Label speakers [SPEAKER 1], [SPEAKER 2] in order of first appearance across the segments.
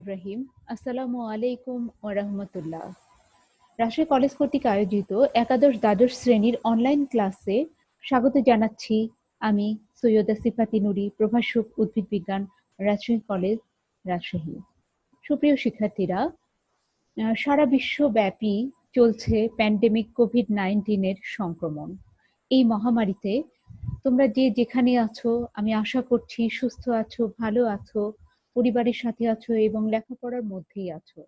[SPEAKER 1] ইব্রাহিম। আসসালামু আলাইকুম ওয়া রাহমাতুল্লাহ। রাজশাহী কলেজ কর্তৃক আয়োজিত একাদশ দ্বাদশ শ্রেণীর অনলাইন ক্লাসে স্বাগত জানাচ্ছি। আমি সৈয়দা সিফাতি নুরী, প্রভাষক উদ্ভিদ বিজ্ঞান, রাজশাহী কলেজ, রাজশাহী। সুপ্রিয় শিক্ষার্থীরা, সারা বিশ্বব্যাপী চলছে প্যান্ডেমিক কোভিড-19 এর সংক্রমণ। এই মহামারীতে তোমরা যে যেখানে আছো, আমি আশা করছি সুস্থ আছো, ভালো আছো, পরিবারের সাথে আছো এবং লেখাপড়ার মধ্যেই আছো।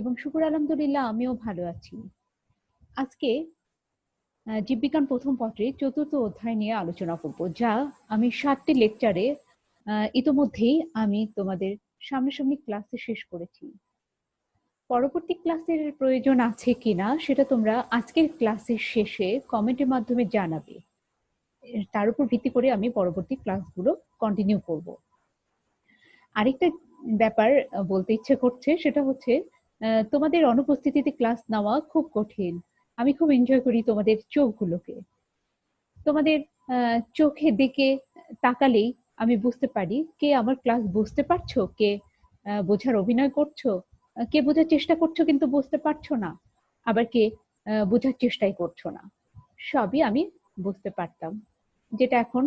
[SPEAKER 1] এবং শুকুর আলহামদুলিল্লাহ আমিও ভালো আছি। আজকে জীববিজ্ঞান প্রথম পত্রে ৪র্থ অধ্যায় নিয়ে আলোচনা করব, যা আমি ৭টি লেকচারে ইতোমধ্যেই আমি তোমাদের সামনাসামনি ক্লাসে শেষ করেছি। পরবর্তী ক্লাসের প্রয়োজন আছে কিনা সেটা তোমরা আজকের ক্লাসের শেষে কমেন্টের মাধ্যমে জানাবে। তার উপর ভিত্তি করে আমি পরবর্তী ক্লাসগুলো কন্টিনিউ করব। আরেকটা ব্যাপার বলতে ইচ্ছে করছে, সেটা হচ্ছে তোমাদের অনুপস্থিতিতে ক্লাস নেওয়া খুব কঠিন। আমি খুব এনজয় করি তোমাদের চোখগুলোকে। তোমাদের চোখে দিকে তাকালেই আমি বুঝতে পারি কে আমার ক্লাস বুঝতে পারছো, কে বোঝার অভিনয় করছো, কে বোঝার চেষ্টা করছো কিন্তু বুঝতে পারছো না, আবার কে বোঝার চেষ্টাই করছো না। সবই আমি বুঝতে পারতাম, যেটা এখন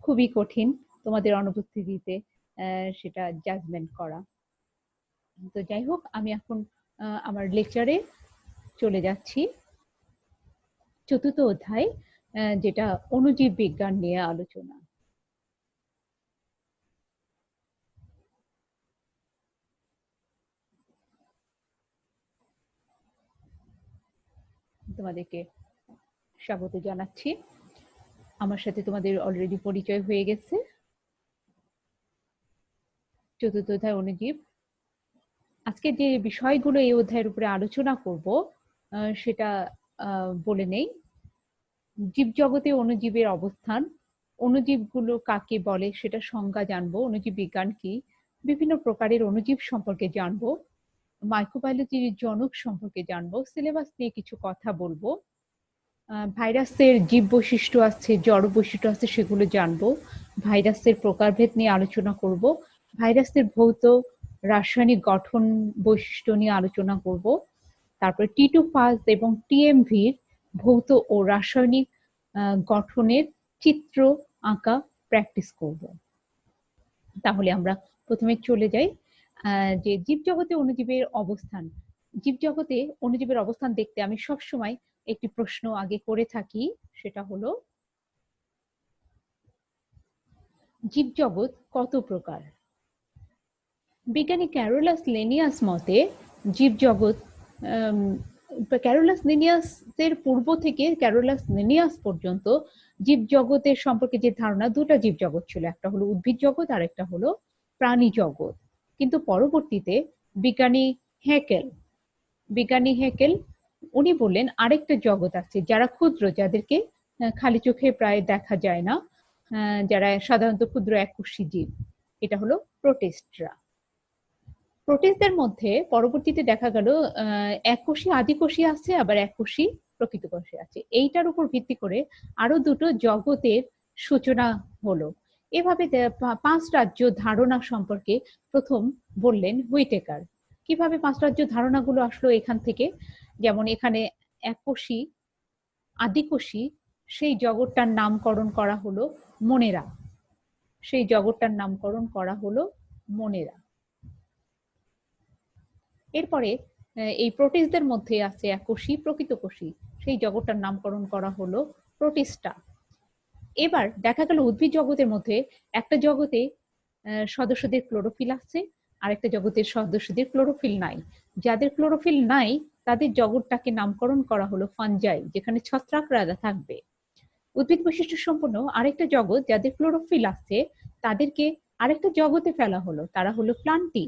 [SPEAKER 1] খুবই কঠিন তোমাদের অনুপস্থিতিতে সেটা জাজমেন্ট করা। তো যাই হোক, আমি এখন আমার লেকচারে চলে যাচ্ছি। ৪র্থ অধ্যায়, যেটা অণুজীব বিজ্ঞান নিয়ে আলোচনা। তোমাদেরকে স্বাগত জানাচ্ছি। আমার সাথে তোমাদের অলরেডি পরিচয় হয়ে গেছে। ৪র্থ অধ্যায় অণুজীব। আজকে যে বিষয়গুলো এই অধ্যায়ের উপরে আলোচনা করব সেটা বলে নেই। জীবজগতে অণুজীবের অবস্থান, অণুজীবগুলো কাকে বলে সেটা সংজ্ঞা জানবো, অণুজীব বিজ্ঞান কি, বিভিন্ন প্রকারের অণুজীব সম্পর্কে জানবো, মাইক্রোবায়োলজির জনক সম্পর্কে জানবো, সিলেবাস নিয়ে কিছু কথা বলবো, ভাইরাসের জীব বৈশিষ্ট্য আছে, জড় বৈশিষ্ট্য আছে, সেগুলো জানবো, ভাইরাসের প্রকারভেদ নিয়ে আলোচনা করব, ভাইরাসের ভৌত রাসায়নিক গঠন বৈশিষ্ট্য নিয়ে আলোচনা করব, তারপরে টি2 ফাজ এবং টিএমভির ভৌত ও রাসায়নিক গঠনের চিত্র আঁকা প্র্যাকটিস করব। তাহলে আমরা প্রথমে চলে যাই যে জীবজগতে অণুজীবের অবস্থান। জীবজগতে অণুজীবের অবস্থান দেখতে আমি সবসময় একটি প্রশ্ন আগে করে থাকি, সেটা হলো জীবজগৎ কত প্রকার? বিজ্ঞানী ক্যারোলাস লিনিয়াস মতে জীবজগৎ ক্যারোলাস লিনিয়াসের পূর্ব থেকে ক্যারোলাস লিনিয়াস পর্যন্ত জীবজগতের সম্পর্কে যে ধারণা, দুটা জীবজগৎ ছিল, একটা হলো উদ্ভিদ জগৎ আর একটা হলো প্রাণী জগৎ। কিন্তু পরবর্তীতে বিজ্ঞানী হেকেল উনি বললেন আরেকটা জগৎ আছে যারা ক্ষুদ্র, যাদেরকে খালি চোখে প্রায় দেখা যায় না, যারা সাধারণত ক্ষুদ্র এককোষী জীব, এটা হলো প্রোটিস্টরা। প্রোটিস্টদের মধ্যে পরবর্তীতে দেখা গেল এককোষী আদিকোষী আছে, আবার এককোষী প্রকৃতকোষী আছে। এইটার উপর ভিত্তি করে আরো দুটো জগতের সূচনা হলো। এভাবে 5 রাজ্য ধারণা সম্পর্কে প্রথম বললেন হুইটেকার। কিভাবে 5 রাজ্য ধারণাগুলো আসলো এখান থেকে? যেমন এখানে এককোষী আদিকোষী, সেই জগৎটার নামকরণ করা হলো মনেরা, সেই জগৎটার নামকরণ করা হলো মনেরা। এরপরে এই প্রোটিস্টদের মধ্যে আছে এককোষী প্রকৃতকোষী, সেই জগৎটার নামকরণ করা হলো প্রোটিস্টা। এবার দেখা গেল উদ্ভিদ জগতের মধ্যে একটা জগতে সদস্যদের ক্লোরোফিল আছে, আরেকটা জগতের সদস্যদের ক্লোরোফিল নাই। যাদের ক্লোরোফিল নাই তাদের জগৎটাকে নামকরণ করা হলো ফানজাই, যেখানে ছত্রাকরা থাকবে। উদ্ভিদ বৈশিষ্ট্য সম্পন্ন আরেকটা জগৎ যাদের ক্লোরোফিল আছে, তাদেরকে আরেকটা জগতে ফেলা হলো, তারা হলো প্লান্টি।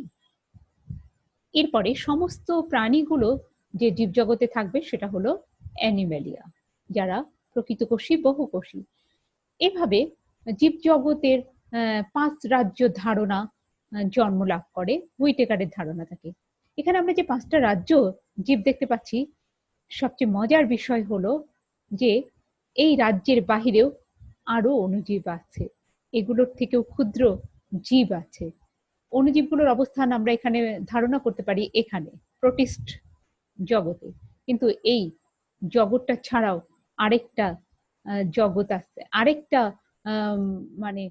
[SPEAKER 1] এরপরে সমস্ত প্রাণীগুলো যে জীবজগতে থাকবে সেটা হলো অ্যানিমেলিয়া, যারা প্রকৃতকোষী বহুকোষী। এভাবে জীবজগতের 5 রাজ্য ধারণা জন্ম লাভ করে, হুইটেকারের ধারণা থাকে। এখানে আমরা যে 5টা রাজ্য জীব দেখতে পাচ্ছি, সবচেয়ে মজার বিষয় হলো যে এই রাজ্যের বাহিরেও আরো অণুজীব আছে, এগুলোর থেকেও ক্ষুদ্র জীব আছে। অণুজীবগুলোর অবস্থান আমরা এখানে ধারণা করতে পারি এখানে প্রোটিস্ট জগতে, কিন্তু এই জগৎটা ছাড়াও আরেকটা জগৎ আছে, আরেকটা মানে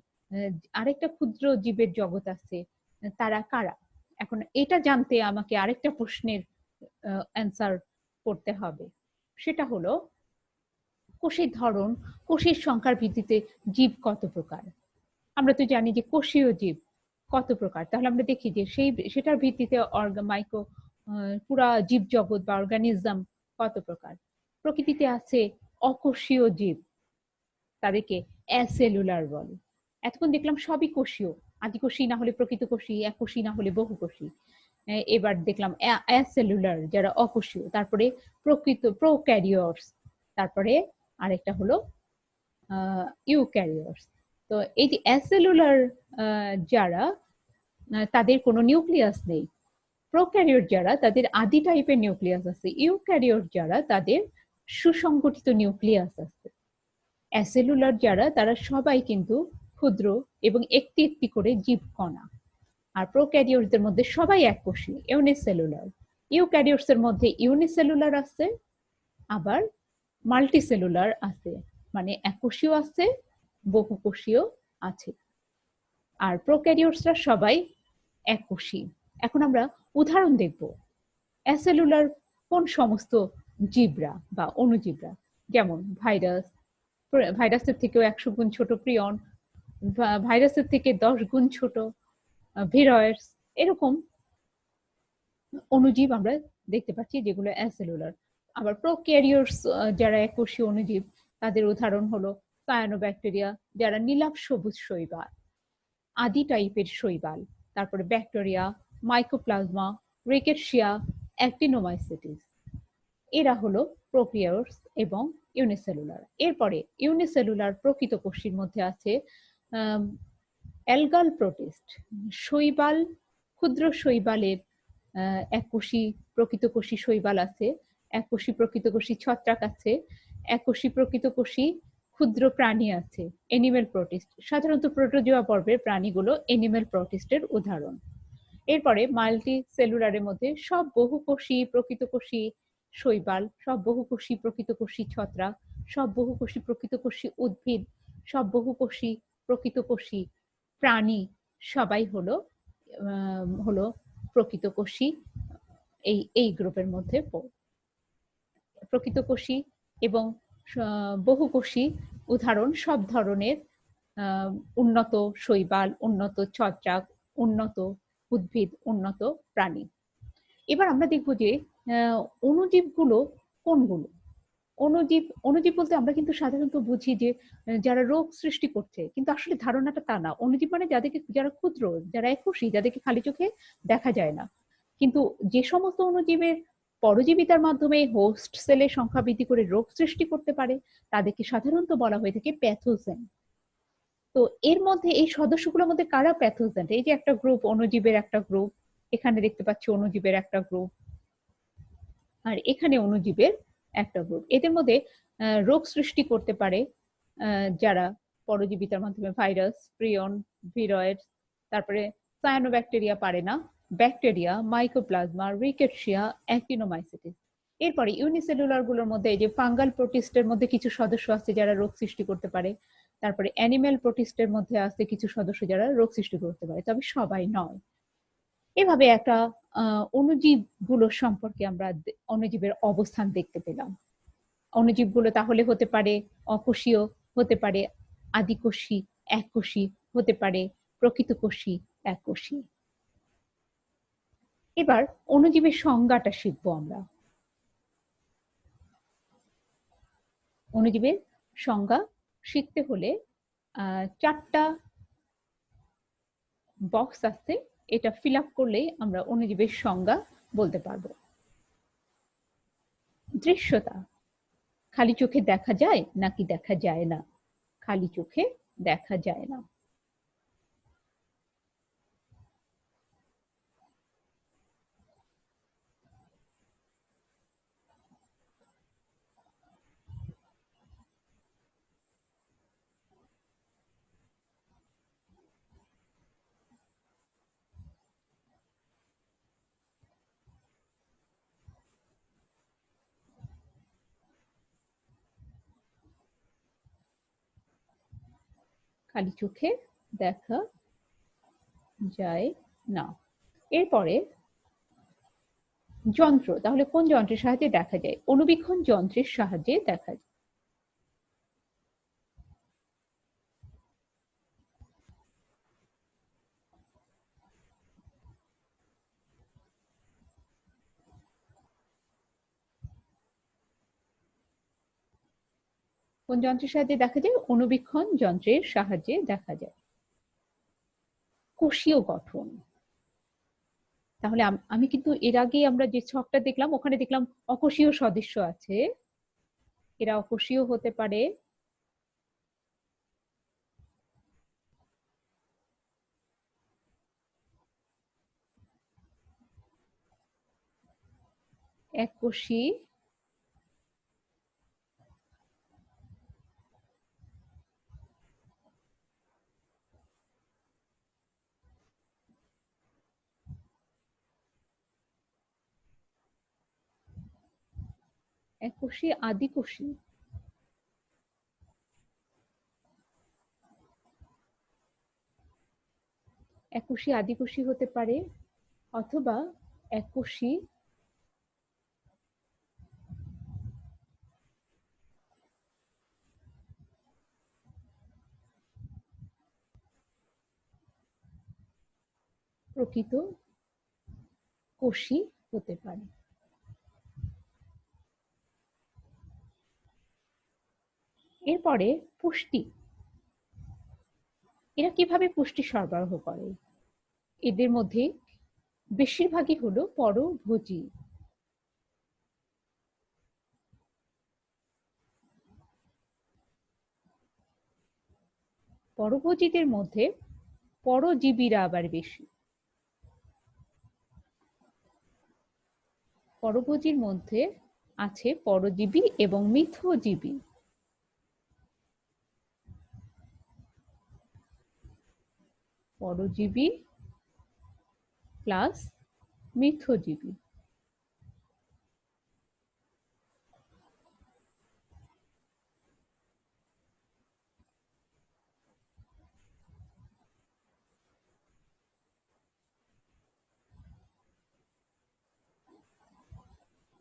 [SPEAKER 1] আরেকটা ক্ষুদ্র জীবের জগৎ আছে। তারা কারা? এখন এটা জানতে আমাকে আরেকটা প্রশ্নের অ্যান্সার করতে হবে। সেটা হলো কোষের ধরন, কোষের সংখ্যার ভিত্তিতে জীব কত প্রকার। আমরা তো জানি যে কোষীয় জীব কত প্রকার, তাহলে আমরা দেখি যে সেটার ভিত্তিতে মাইক্রো পুরা জীব জগৎ বা অর্গানিজম কত প্রকার। প্রকৃতিতে আছে অকোষীয় জীব, তাদেরকে অ্যাসেলুলার বলে। এতক্ষণ দেখলাম সবই কোষীয়, আদিকোষী না হলে প্রকৃত কোষী, এককোষী না হলে বহুকোষী। এবার দেখলাম অ্যাসেলুলার যারা অকোষীয়, তারপরে প্রকৃত প্রোক্যারিওটস, তারপরে আরেকটা হলো ইউক্যারিওটস। তো এই যে অ্যাসেলুলার যারা তাদের কোনো নিউক্লিয়াস নেই, প্রোক্যারিওট যারা তাদের আদি টাইপের নিউক্লিয়াস আছে, ইউক্যারিওট যারা তাদের সুসংগঠিত নিউক্লিয়াস আছে। অ্যাসেলুলার যারা তারা সবাই কিন্তু ক্ষুদ্র এবং একটি একটি করে জীবকণা। আর প্রোক্যারিওটদের মধ্যে সবাই এককোষী, ইউনিসেলুলার। ইউক্যারিওটস এর মধ্যে ইউনিসেলুলার আছে, আবার মাল্টিসেলুলার আছে, মানে এককোষীয় আছে, বহুকোষীয় আছে। আর প্রোক্যারিওটসরা সবাই এককোষী। এখন আমরা উদাহরণ দেখব অ্যাসেলুলার কোন সমস্ত জীবরা বা অণুজীবরা, যেমন ভাইরাস, ভাইরাসের থেকেও 100 গুণ ছোট প্রিয়ন, ভাইরাসের থেকে 10 গুণ ছোট ভিরয়েডস, এরকম অণুজীব আমরা দেখতে পাচ্ছি যেগুলো অ্যাসেলুলার। আবার প্রোক্যারিওটস যারা এককোষী অণুজীব, তাদের উদাহরণ হলো সায়ানোব্যাকটেরিয়া যারা নীলাভ সবুজ শৈবাল, আদি টাইপের শৈবাল, তারপরে ব্যাকটেরিয়া, মাইকোপ্লাজমা, রিকেটশিয়া, অ্যাক্টিনোমাইসিটিস, এরা হলো প্রোক্যারিওটস এবং ইউনিসেলুলার। এরপরে ইউনিসেলুলার প্রকৃত কোষীর মধ্যে আছে অ্যালগাল প্রোটিস্ট, শৈবাল, ক্ষুদ্র শৈবালের এককোষী প্রকৃতকোষী শৈবাল আছে, এককোষী প্রকৃতকোষী ছত্রাক আছে, এককোষী প্রকৃতকোষী ক্ষুদ্র প্রাণী আছে, এনিমেল প্রোটিস্ট। সাধারণত প্রোটোজোয়া পর্বের প্রাণীগুলো এনিমেল প্রোটিস্টের উদাহরণ। এরপরে মাল্টি সেলুলারের মধ্যে সব বহুকোষী প্রকৃতকোষী শৈবাল, সব বহুকোষী প্রকৃতকোষী ছত্রাক, সব বহুকোষী প্রকৃতকোষী উদ্ভিদ, সব বহুকোষী প্রকৃতকোষী প্রাণী, সবাই হলো হলো প্রকৃতকোষী এই গ্রুপের মধ্যে প্রকৃতকোষী এবং বহুকোষী উদাহরণ সব ধরনের উন্নত শৈবাল, উন্নত ছত্রাক, উন্নত উদ্ভিদ, উন্নত প্রাণী। এবার আমরা দেখব যে অণুজীবগুলো কোনগুলো। অণুজীব বলতে আমরা কিন্তু সাধারণত বুঝি যে যারা রোগ সৃষ্টি করছে, কিন্তু আসলে ধারণাটা তা না। অণুজীব মানে যারা ক্ষুদ্র, যারা এককোষী, যাদেরকে খালি চোখে দেখা যায় না। কিন্তু যে সমস্ত অণুজীবের পরজীবিতার মাধ্যমে হোস্ট সেলের সংখ্যা বৃদ্ধি করে রোগ সৃষ্টি করতে পারে, তাদেরকে সাধারণত বলা হয়ে থাকে প্যাথোজেন। তো এর মধ্যে এই সদস্যগুলোর মধ্যে কারা প্যাথোজেন? এই যে একটা গ্রুপ, অণুজীবের একটা গ্রুপ, এখানে দেখতে পাচ্ছি অণুজীবের একটা গ্রুপ, আর এখানে অণুজীবের একটা গ্রুপ। এদের মধ্যে রোগ সৃষ্টি করতে পারে যারা পরজীবিতার মাধ্যমে, ভাইরাস, প্রিয়ন, ভিরয়েড, তারপরে সায়ানোব্যাকটেরিয়া পারে না, ব্যাকটেরিয়া, মাইকোপ্লাজমা, রিকেটশিয়া, অ্যাক্টিনোমাইসিটিস। এরপরে ইউনিসেলুলার গুলোর মধ্যে এই যে ফাঙ্গাল প্রোটিস্টের মধ্যে কিছু সদস্য আছে যারা রোগ সৃষ্টি করতে পারে, তারপরে অ্যানিমেল প্রোটিস্টের মধ্যে আছে কিছু সদস্য যারা রোগ সৃষ্টি করতে পারে, তবে সবাই নয়। এভাবে একটা অণুজীব গুলোর সম্পর্কে আমরা অণুজীবের অবস্থান দেখতে পেলাম। অণুজীবগুলো তাহলে হতে পারে অকোষীয়, হতে পারে আদিকোষী, এককোষী, হতে পারে প্রকৃতকোষী, এককোষী। এবার অণুজীবের সংজ্ঞাটা শিখবো আমরা। অণুজীবের সংজ্ঞা শিখতে হলে 4টা বক্স আছে, এটা ফিল আপ করলেই আমরা অণুজীবের সংজ্ঞা বলতে পারবো। দৃশ্যতা, খালি চোখে দেখা যায় নাকি দেখা যায় না? খালি চোখে দেখা যায় না। খালি চোখে দেখা যায় না। এরপরে যন্ত্র, তাহলে কোন যন্ত্রের সাহায্যে দেখা যায়? অণুবীক্ষণ যন্ত্রের সাহায্যে দেখা যায়। কোন যন্ত্রের সাহায্যে দেখা যায়? অণুবীক্ষণ যন্ত্রের সাহায্যে দেখা যায়। কোষীয় গঠন, তাহলে আমি কিন্তু এর আগে আমরা যে ছকটা দেখলাম ওখানে দেখলাম অকোষীয় সদস্য আছে, এরা অকোষীয় হতে পারে, এককোষী, এককোষী, আদিকোষী, এককোষী আদিকোষী হতে পারে, অথবা এককোষী প্রকৃত কোষী হতে পারে। এরপরে পুষ্টি, এরা কিভাবে পুষ্টি সরবরাহ করে? এদের মধ্যে বেশিরভাগই হলো পরভোজী। পরভোজীদের মধ্যে পরজীবীরা আবার বেশি। পরভোজীর মধ্যে আছে পরজীবী এবং মিথজীবী। পরজীবী প্লাস মিথজীবী।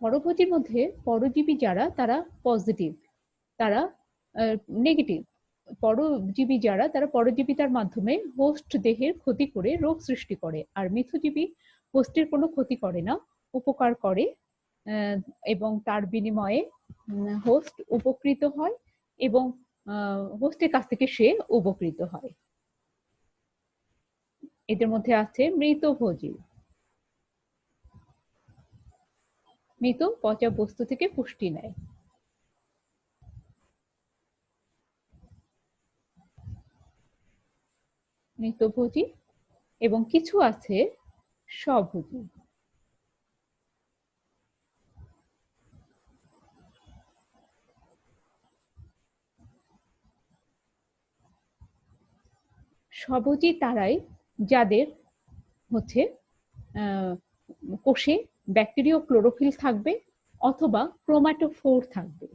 [SPEAKER 1] পরভোজীর মধ্যে পরজীবী যারা তারা পজিটিভ, তারা নেগেটিভ। পরজীবী যারা তারা পরজীবিতার মাধ্যমে হোস্ট দেহের ক্ষতি করে রোগ সৃষ্টি করে, আর মিথজীবী হোস্টের কোনো ক্ষতি করে না, উপকার করে, এবং তার বিনিময়ে হোস্ট উপকৃত হয় এবং হোস্টের কাছ থেকে সে উপকৃত হয়। এদের মধ্যে আছে মৃতভোজী। মৃত পচা বস্তু থেকে পুষ্টি নেয়। মৃতভোজী এবং কিছু আছে স্বভোজী। স্বভোজী তারাই যাদের হচ্ছে কোষে ব্যাকটেরিয়া ক্লোরোফিল থাকবে অথবা ক্রোমাটোফোর থাকবে।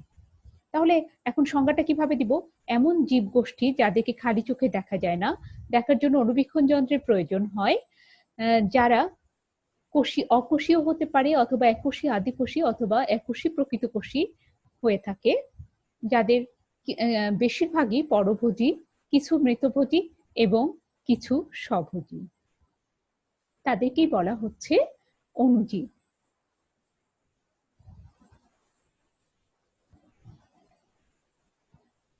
[SPEAKER 1] তাহলে এখন সংজ্ঞাটা কিভাবে দিব? এমন জীবগোষ্ঠী যাদেরকে খালি চোখে দেখা যায় না, দেখার জন্য অণুবীক্ষণ যন্ত্রের প্রয়োজন হয়, যারা অকোষীয় হতে পারে অথবা এককোষী আদিকোষী অথবা এককোষী প্রকৃত কোষী হয়ে থাকে, যাদের বেশিরভাগই পরভোজী, কিছু মৃতভোজী এবং কিছু স্বভোজী। তাদেরকেই বলা হচ্ছে অণুজীব।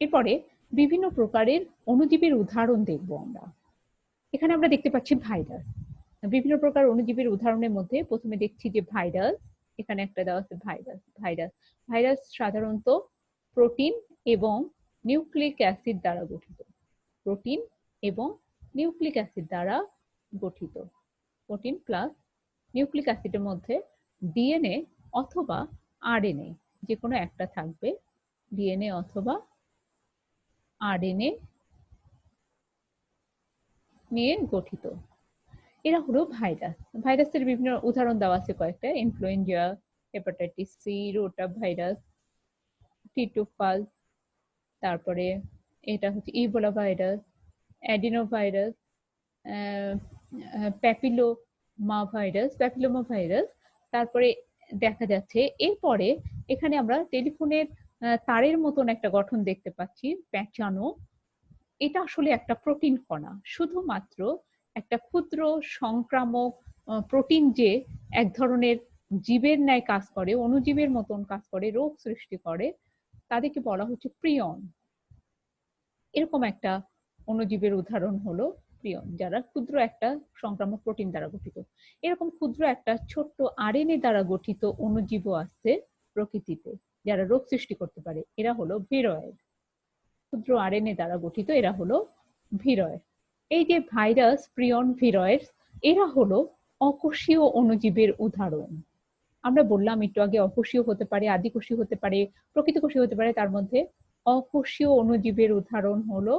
[SPEAKER 1] এরপরে বিভিন্ন প্রকারের অণুজীবের উদাহরণ দেখব আমরা। এখানে আমরা দেখতে পাচ্ছি ভাইরাস। বিভিন্ন প্রকার অণুজীবের উদাহরণের মধ্যে প্রথমে দেখছি যে ভাইরাস, এখানে একটা দেওয়া আছে ভাইরাস। ভাইরাস সাধারণত প্রোটিন এবং নিউক্লিক অ্যাসিড দ্বারা গঠিত। প্রোটিন এবং নিউক্লিক অ্যাসিড দ্বারা গঠিত। প্রোটিন প্লাস নিউক্লিক অ্যাসিডের মধ্যে ডিএনএ অথবা আরএনএ যে কোনো একটা থাকবে, ডিএনএ অথবা আরএনএ নিয়ে গঠিত। এরা হলো ভাইরাস। ভাইরাসের বিভিন্ন উদাহরণ দেওয়া আছে কয়েকটা: influenza, hepatitis C, rotavirus, টিটোফাস, তারপরে এটা হচ্ছে Ebola virus, adenovirus, papilloma virus. তারপরে দেখা যাচ্ছে এরপরে এখানে আমরা টেলিফোনের তারের মতন একটা গঠন দেখতে পাচ্ছি পেঁচানো। এটা আসলে একটা প্রোটিন কণা, শুধুমাত্র একটা ক্ষুদ্র সংক্রামক প্রোটিন যে এক ধরনের জীবের ন্যায় কাজ করে, অণুজীবের মতন কাজ করে, রোগ সৃষ্টি করে, তাদেরকে বলা হচ্ছে প্রিয়ন। এরকম একটা অণুজীবের উদাহরণ হলো প্রিয়ন, যারা ক্ষুদ্র একটা সংক্রামক প্রোটিন দ্বারা গঠিত। এরকম ক্ষুদ্র একটা ছোট্ট আরএনএ দ্বারা গঠিত অণুজীবও আছে প্রকৃতিতে, যারা রোগ সৃষ্টি করতে পারে। এরা হলো ভিরয়েড। ক্ষুদ্র আরএনএ দ্বারা গঠিত এরা হলো ভিরয়েড। এই যে ভাইরাস, প্রিয়ন, ভিরয়েড, এরা হলো অকোষীয় অণুজীবের উদাহরণ। আমরা বললাম একটু আগে অকোষীয় হতে পারে, আদিকোষীয় হতে পারে, প্রকৃতকোষীয় হতে পারে। তার মধ্যে অকোষীয় অণুজীবের উদাহরণ হলো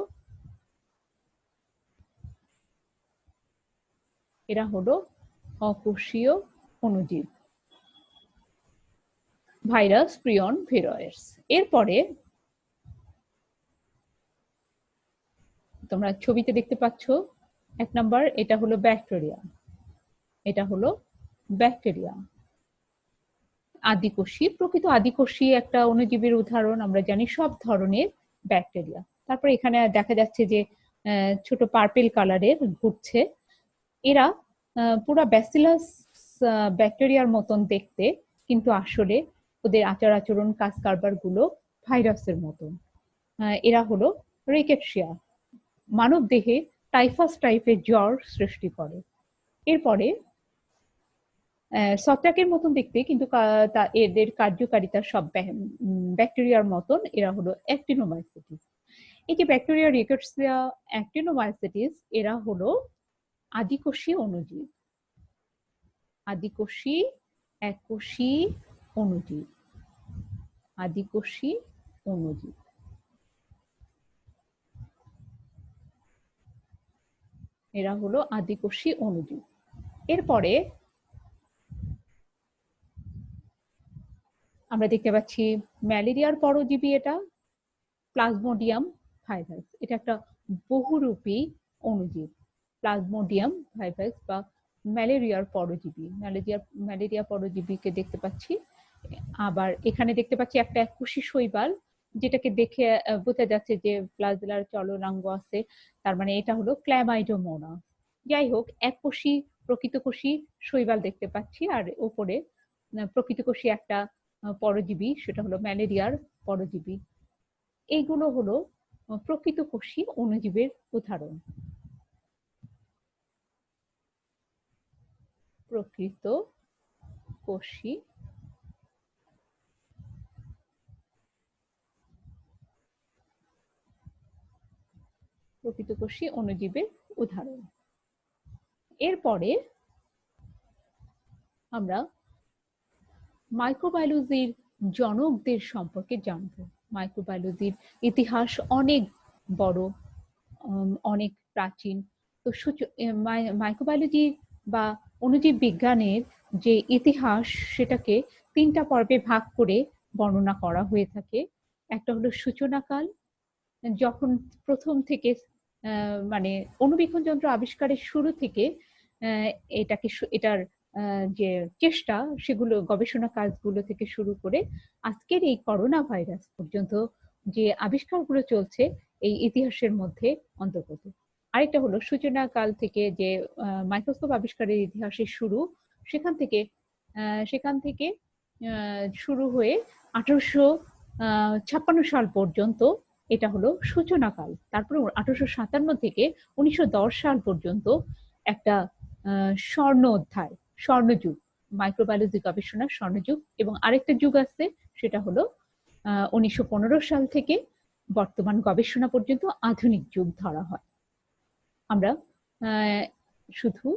[SPEAKER 1] এরা হলো অকোষীয় অণুজীব, ভাইরাস, প্রিয়ন, ভিরয়েডস। এরপরে তোমরা ছবিতে দেখতে পাচ্ছ 1 নাম্বার, এটা হলো ব্যাকটেরিয়া। এটা হলো ব্যাকটেরিয়া, আদিকোষী, প্রকৃত আদিকোষী একটা অণুজীবের উদাহরণ। আমরা জানি সব ধরনের ব্যাকটেরিয়া। তারপরে এখানে দেখা যাচ্ছে যে ছোট পার্পেল কালারের ঘুরছে। এরা পুরা ব্যাসিলাস ব্যাকটেরিয়ার মতন দেখতে, কিন্তু আসলে ওদের আচার আচরণ, কাজ কারবার গুলো ভাইরাসের মতন। এরা হলো রিকেটশিয়া, মানব দেহে টাইফাস টাইপের জ্বর সৃষ্টি করে। এরপরে ছত্রাকের মতন দেখতে, কিন্তু এদের কার্যকারিতা সব ব্যাকটেরিয়ার মতন। এরা হলো অ্যাক্টিনোমাইসিটিস। এই যে ব্যাকটেরিয়া, রিকেটশিয়া, অ্যাক্টিনোমাইসিটিস, এরা হলো আদিকোষী অণুজীব। আদিকোষী, এককোষী অণুজীব, আদিকোষী অণুজীব। এরা হলো আদিকোষী অণুজীব। এরপরে আমরা দেখতে পাচ্ছি ম্যালেরিয়ার পরজীবী, এটা প্লাজমোডিয়াম ভাইরাস। এটা একটা বহুরূপী অণুজীব, প্লাজমোডিয়াম ভাইরাস বা ম্যালেরিয়ার পরজীবী। ম্যালেরিয়া পরজীবীকে দেখতে পাচ্ছি। আবার এখানে দেখতে পাচ্ছি একটা এককোষী শৈবাল, যেটাকে দেখে বোঝা যাচ্ছে যে প্লাজেলার চলনাঙ্গ আছে, তার মানে এটা হলো ক্ল্যামাইডোমোনাস। যাই হোক, এককোষী প্রকৃতকোষী শৈবাল দেখতে পাচ্ছি, আর উপরে প্রকৃতকোষী একটা পরজীবী, সেটা হলো ম্যালেরিয়ার পরজীবী। এইগুলো হলো প্রকৃতকোষী অণুজীবের উদাহরণ। প্রকৃতকোষী অণুজীবের উদাহরণ। এরপরে আমরা মাইক্রোবায়োলজির জনকদের সম্পর্কে জানব। মাইক্রোবায়োলজির ইতিহাস অনেক বড়, অনেক প্রাচীন। তো মাইক্রোবায়োলজি বা অণুজীব বিজ্ঞানের যে ইতিহাস, সেটাকে 3টা পর্বে ভাগ করে বর্ণনা করা হয়ে থাকে। একটা হলো সূচনাকাল, যখন প্রথম থেকে মানে অণুবীক্ষণ যন্ত্র আবিষ্কারের শুরু থেকে এটার যে চেষ্টা, সেগুলো গবেষণা কাজগুলো থেকে শুরু করে আজকের এই করোনা ভাইরাস পর্যন্ত যে আবিষ্কারগুলো চলছে, এই ইতিহাসের মধ্যে অন্তর্গত। আরেকটা হলো সূচনাকাল থেকে যে মাইক্রোস্কোপ আবিষ্কারের ইতিহাসের শুরু, সেখান থেকে শুরু হয়ে 1856 সাল পর্যন্ত এটা হলো সূচনাকাল। তারপরে 1857 থেকে 1910 সাল পর্যন্ত একটা স্বর্ণ অধ্যায়, স্বর্ণযুগ, মাইক্রোবায়োলজি গবেষণার স্বর্ণযুগ। এবং আরেকটা যুগ আছে, সেটা হলো 1915 সাল থেকে বর্তমান গবেষণা পর্যন্ত আধুনিক যুগ ধরা হয়। আমরা শুধু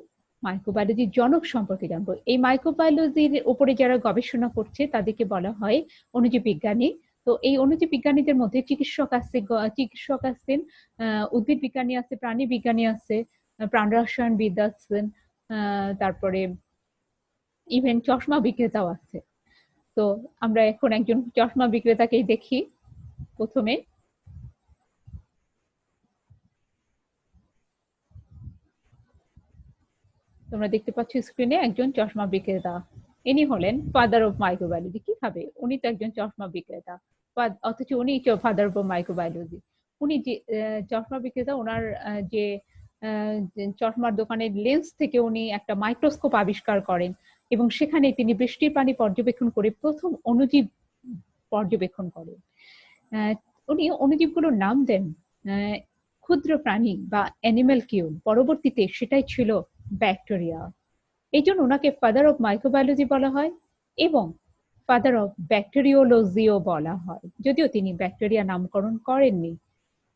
[SPEAKER 1] মাইক্রোবায়োলজির জনক সম্পর্কে জানবো। এই মাইক্রোবায়োলজির উপরে যারা গবেষণা করছে তাদেরকে বলা হয় অণুজীব বিজ্ঞানী। তো এই অণুজীব বিজ্ঞানীদের মধ্যে চিকিৎসক আছেন, উদ্ভিদ বিজ্ঞানী আছে, প্রাণী বিজ্ঞানী আছে, প্রাণ রসায়নবিদ আছেন, তারপরে ইভেন চশমা বিক্রেতাও আছে। তো আমরা এখন একজন চশমা বিক্রেতাকেই দেখি। প্রথমে তোমরা দেখতে পাচ্ছ স্ক্রিনে একজন চশমা বিক্রেতা। ইনি হলেন ফাদার অফ মাইক্রোবায়োলজি। কিভাবে? উনি তো একজন চশমা বিক্রেতা, অথচ উনি ফাদার অফ মাইক্রোবায়োলজি। উনি যে চশমা বিক্রেতা, ওনার যে চশমার দোকানের লেন্স থেকে উনি একটা মাইক্রোস্কোপ আবিষ্কার করেন এবং সেখানে তিনি বৃষ্টির পানি পর্যবেক্ষণ করে প্রথম অণুজীব পর্যবেক্ষণ করেন। উনি অণুজীবগুলোর নাম দেন ক্ষুদ্র প্রাণী বা অ্যানিম্যাল কিউব। পরবর্তীতে সেটাই ছিল ব্যাকটেরিয়া। এই জন্য ওনাকে ফাদার অফ মাইক্রোবায়োলজি বলা হয় এবং ফাদার অফ ব্যাকটেরিওলজিও বলা হয়, যদিও তিনি ব্যাকটেরিয়া নামকরণ করেননি।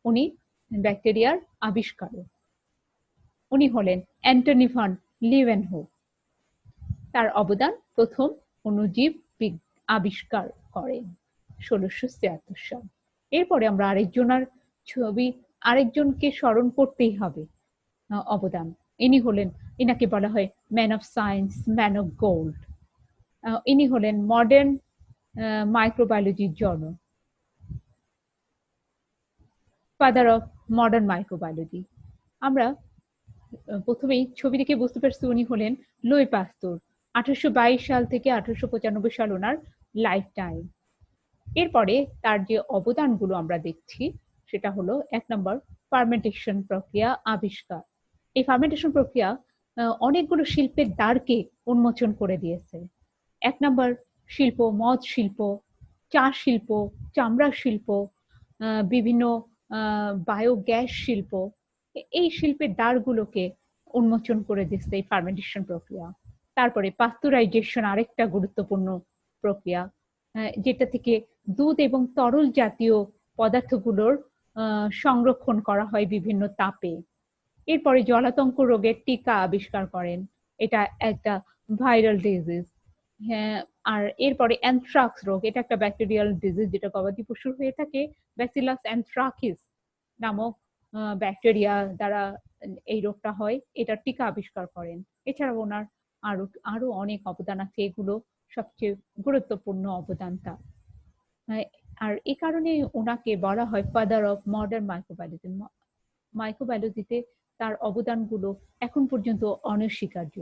[SPEAKER 1] উনি ব্যাকটেরিয়ার আবিষ্কারক। উনি হলেন অ্যান্টনি ভান লিউয়েনহুক। তার অবদান প্রথম অণুজীব আবিষ্কার করেন 1676 সাল। এরপরে আমরা আরেকজনকে স্মরণ করতেই হবে অবদান। ইনি হলেন, ইনাকে বলা হয় man of science, man of gold. ইনি হলেন মডার্ন মাইক্রোবায়োলজির জনক, ফাদার অফ মডার্ন মাইক্রোবায়োলজি। আমরা প্রথমেই ছবি দেখে বুঝতে পারছি উনি হলেন লুই পাস্তুর। 1822 সাল থেকে 1895 সাল ওনার লাইফ টাইম। এরপরে তার যে অবদানগুলো আমরা দেখছি সেটা হলো 1 নম্বর ফার্মেন্টেশন প্রক্রিয়া আবিষ্কার। এই ফার্মেন্টেশন প্রক্রিয়া অনেকগুলো শিল্পের দ্বারকে উন্মোচন করে দিয়েছে। 1 নম্বর শিল্প মদ শিল্প, চা শিল্প, চামড়া শিল্প, বিভিন্ন বায়োগ্যাস শিল্প, এই শিল্পের দ্বারগুলোকে উন্মোচন করে দিচ্ছে এই ফার্মেন্টেশন প্রক্রিয়া। তারপরে পাস্তুরাইজেশন আরেকটা গুরুত্বপূর্ণ প্রক্রিয়া, যেটা থেকে দুধ এবং তরল জাতীয় পদার্থগুলোর সংরক্ষণ করা হয় বিভিন্ন তাপে। এরপরে জলাতঙ্ক রোগের টিকা আবিষ্কার করেন, এটা একটা ভাইরাল ডিজিজ। হ্যাঁ, আর এরপরে অ্যানথ্রাক্স রোগ, এটা একটা ব্যাকটেরিয়াল ডিজিজ যেটা গবাদি পশুর হয়ে থাকে। ব্যাসিলাস অ্যানথ্রাকিস নামক ব্যাকটেরিয়া দ্বারা এই রোগটা হয়, এটার টিকা আবিষ্কার করেন। এছাড়াও ওনার আরো অনেক অবদান আছে, এগুলো সবচেয়ে গুরুত্বপূর্ণ অবদান তার। আর এই কারণে ওনাকে বলা হয় ফাদার অফ মডার্ন মাইক্রোবায়োলজি। মাইক্রোবায়োলজিতে তার অবদানগুলো এখন পর্যন্ত অনস্বীকার্য।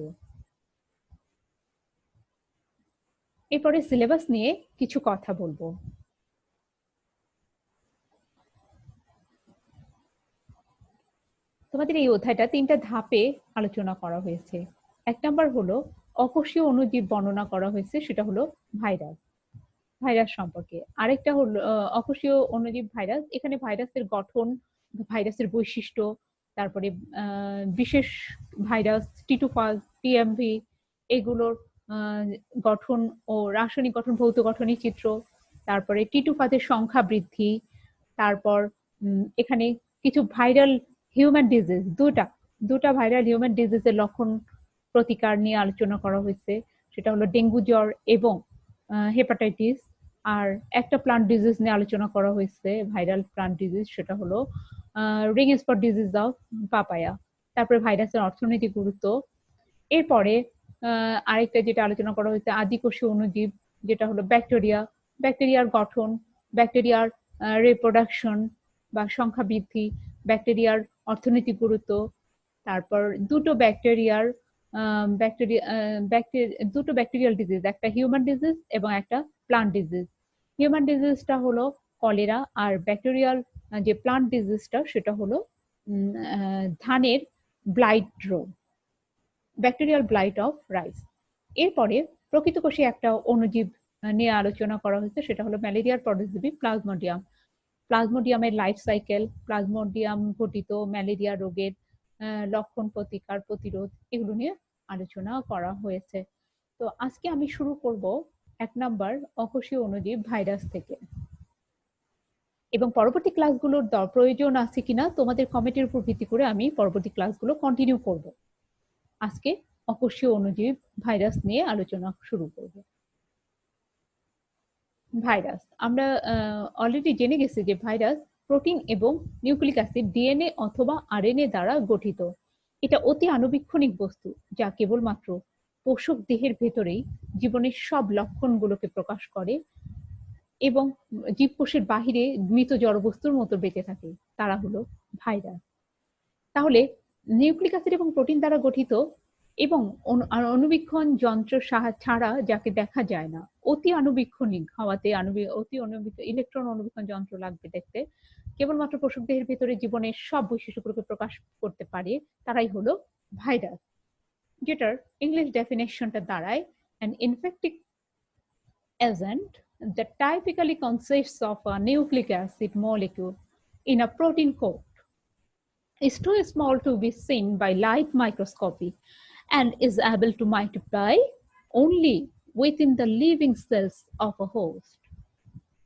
[SPEAKER 1] এরপরে সিলেবাস নিয়ে কিছু কথা বলবো। তোমাদের এই অধ্যায়টা 3টা ধাপে আলোচনা করা হয়েছে। 1 নাম্বার হলো অকোষীয় অণুজীব বর্ণনা করা হয়েছে, সেটা হলো ভাইরাস সম্পর্কে। আরেকটা হলো অকোষীয় অণুজীব ভাইরাস। এখানে ভাইরাসের গঠন, ভাইরাসের বৈশিষ্ট্য, তারপরে বিশেষ ভাইরাস, টিটোফাজ, টিএমভি, এগুলোর গঠন ও রাসায়নিক গঠন, ভৌত গঠনের চিত্র, তারপরে টিটোফাজের সংখ্যা বৃদ্ধি, তারপর এখানে কিছু ভাইরাল হিউম্যান ডিজিজ, দুটা ভাইরাল হিউম্যান ডিজিজের লক্ষণ প্রতিকার নিয়ে আলোচনা করা হয়েছে, সেটা হলো ডেঙ্গু জ্বর এবং হেপাটাইটিস। আর একটা প্লান্ট ডিজিজ নিয়ে আলোচনা করা হয়েছে, ভাইরাল প্লান্ট ডিজিজ, সেটা হলো ring spot disease of papaya. তারপরে ভাইরাসের অর্থনৈতিক গুরুত্ব। এরপরে আরেকটা যেটা আলোচনা করা হয়েছে আদিকোষীয় অণুজীব, যেটা হলো ব্যাকটেরিয়ার গঠন, ব্যাকটেরিয়ার রিপ্রোডাকশন বা সংখ্যা বৃদ্ধি, ব্যাকটেরিয়ার অর্থনৈতিক গুরুত্ব। তারপর দুটো ব্যাকটেরিয়াল ডিজিজ, একটা হিউম্যান ডিজিজ এবং একটা প্লান্ট ডিজিজ। হিউম্যান ডিজিজটা হলো কলেরা, আর ব্যাকটেরিয়াল যে প্লান্ট ডিজিজটা সেটা হলো ধানের ব্লাইট রোগ, ব্যাকটেরিয়াল ব্লাইট অফ রাইস। এরপরে প্রকৃতকোষে একটা অণুজীব নিয়ে আলোচনা করা হয়েছে, সেটা হলো ম্যালেরিয়ার পরজীবী প্লাজমোডিয়াম। প্লাজমোডিয়ামের লাইফ সাইকেল, প্লাজমোডিয়াম ঘটিত ম্যালেরিয়া রোগের লক্ষণ, প্রতিকার, প্রতিরোধ, এগুলো নিয়ে আলোচনা করা হয়েছে। তো আজকে আমি শুরু করব 1 নাম্বার অকোষীয় অণুজীব ভাইরাস থেকে, এবং পরবর্তী ক্লাসগুলোর প্রয়োজন আছে কিনা তোমাদের কমেন্টের উপর ভিত্তি করে আমি পরবর্তী ক্লাসগুলো কন্টিনিউ করব। আজকে অকোষীয় অণুজীব ভাইরাস নিয়ে আলোচনা শুরু করব। ভাইরাস, আমরা অলরেডি জেনে গেছি যে ভাইরাস প্রোটিন এবং নিউক্লিক অ্যাসিড, ডিএনএ অথবা আরএনএ দ্বারা গঠিত। এটা অতি আণুবীক্ষণিক বস্তু, যা কেবলমাত্র পোষক দেহের ভেতরেই জীবনের সব লক্ষণগুলোকে প্রকাশ করে এবং জীবকোষের বাহিরে মৃত জড়বস্তুর মতো বেঁচে থাকে। তারা হলো ভাইরাস। তাহলে নিউক্লিক অ্যাসিড এবং প্রোটিন দ্বারা গঠিত এবং অণুবীক্ষণ যন্ত্র ছাড়া যাকে দেখা যায় না, অতি আণুবীক্ষণিক হওয়াতে অতি ইলেকট্রন অণুবীক্ষণ যন্ত্র লাগবে দেখতে, কেবলমাত্র পোষক দেহের ভেতরে জীবনের সব বৈশিষ্ট্যগুলোকে প্রকাশ করতে পারে, তারাই হলো ভাইরাস, যেটার ইংলিশ ডেফিনেশনটা দাঁড়ায় an infecting agent that typically consists of a nucleic acid molecule in a protein coat, is too small to be seen by light microscopy and is able to multiply only within the living cells of a host.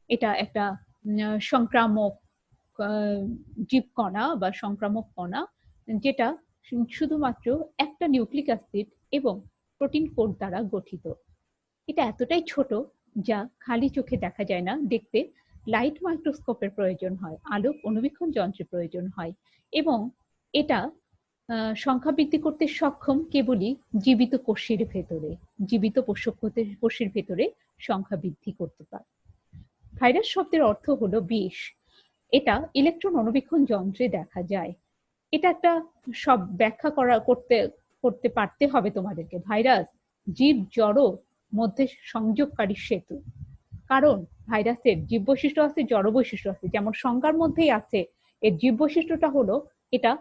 [SPEAKER 1] এটা একটা সংক্রামক জীবকণা বা সংক্রামক কণা, যেটা শুধুমাত্র একটা nucleic acid এবং প্রোটিন কোড দ্বারা গঠিত। এটা এতটাই ছোট যা খালি চোখে দেখা যায় না, দেখতে লাইট মাইক্রোস্কোপের প্রয়োজন হয়, আলোক অণুবীক্ষণ যন্ত্রের প্রয়োজন হয়, এবং এটা সংখ্যা বৃদ্ধি করতে সক্ষম কেবলই জীবিত কোষের ভেতরে, জীবিত পোষক কোষের ভেতরে সংখ্যা বৃদ্ধি করতে পারে। ভাইরাস শব্দের অর্থ হলো বিষ। এটা ইলেকট্রন অণুবীক্ষণ যন্ত্রে দেখা যায়। এটা একটা সব ব্যাখ্যা করতে পারতে হবে তোমাদেরকে। ভাইরাস জীব জড় মধ্যে সংযোগকারী সেতু। কারণ ভাইরাসের জীব বৈশিষ্ট্য আছে, জড় বৈশিষ্ট্য আছে। যেমন সংজ্ঞার মধ্যেই আছে, এর জীব বৈশিষ্ট্যটা হলো এটা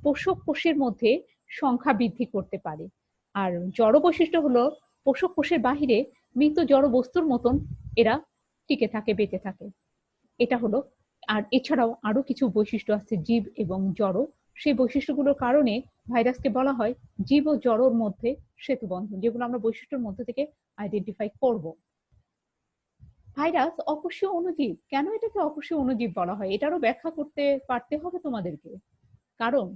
[SPEAKER 1] পোষক কোষের মধ্যে সংখ্যা বৃদ্ধি করতে পারে, আর জড় বৈশিষ্ট্য হলো পোষক কোষের বাহিরে মৃত জড় বস্তুর মতন এরা টিকে থাকে, বেঁচে থাকে। এটা হলো, আর এছাড়াও আরো কিছু বৈশিষ্ট্য আছে জীব এবং জড়। সেই বৈশিষ্ট্যগুলোর কারণে ভাইরাসকে বলা হয় জীব ও জড়র মধ্যে সেতু বন্ধন, যেগুলো আমরা বৈশিষ্ট্যের মধ্যে থেকে আইডেন্টিফাই করব। ভাইরাস অকোষীয় অণুজীব। কেন এটাকে অকোষীয় অণুজীব বলা হয় এটারও ব্যাখ্যা করতে পারতে হবে তোমাদেরকে। কারণ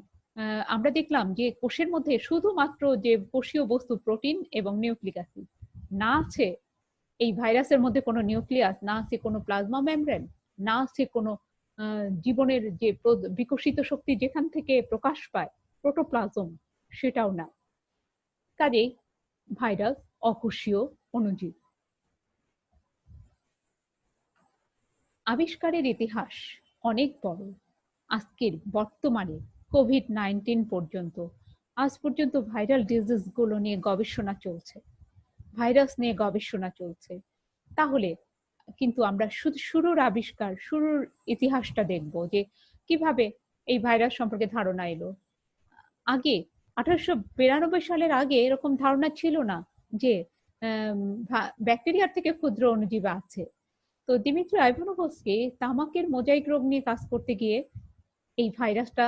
[SPEAKER 1] আমরা দেখলাম যে কোষের মধ্যে শুধুমাত্র যে কোষীয় বস্তু প্রোটিন এবং নিউক্লিক অ্যাসিড, না আছে এই ভাইরাসের মধ্যে কোনো নিউক্লিয়াস, না আছে কোনো প্লাজমা মেমব্রেন, না আছে কোনো জীবনের যে বিকশিত শক্তি যেখান থেকে প্রকাশ পায় প্রোটোপ্লাজম, সেটাও না। কাজেই ভাইরাস অকোষীয় অণুজীব। আবিষ্কারের ইতিহাস অনেক বড়। আজকের বর্তমানে কোভিড-19 পর্যন্ত, আজ পর্যন্ত ভাইরাল ডিজিজ গুলো নিয়ে গবেষণা চলছে, ভাইরাস নিয়ে গবেষণা চলছে। তাহলে কিন্তু আমরা শুরুর আবিষ্কার, শুরুর ইতিহাসটা দেখব যে কিভাবে এই ভাইরাস সম্পর্কে ধারণা এলো। আগে 1892 সালের আগে এরকম ধারণা ছিল না যে ব্যাকটেরিয়ার থেকে ক্ষুদ্র অণুজীব আছে। তো দিমিত্রি আইভানোভস্কি তামাকের মোজাইক রোগ নিয়ে কাজ করতে গিয়ে এই ভাইরাসটা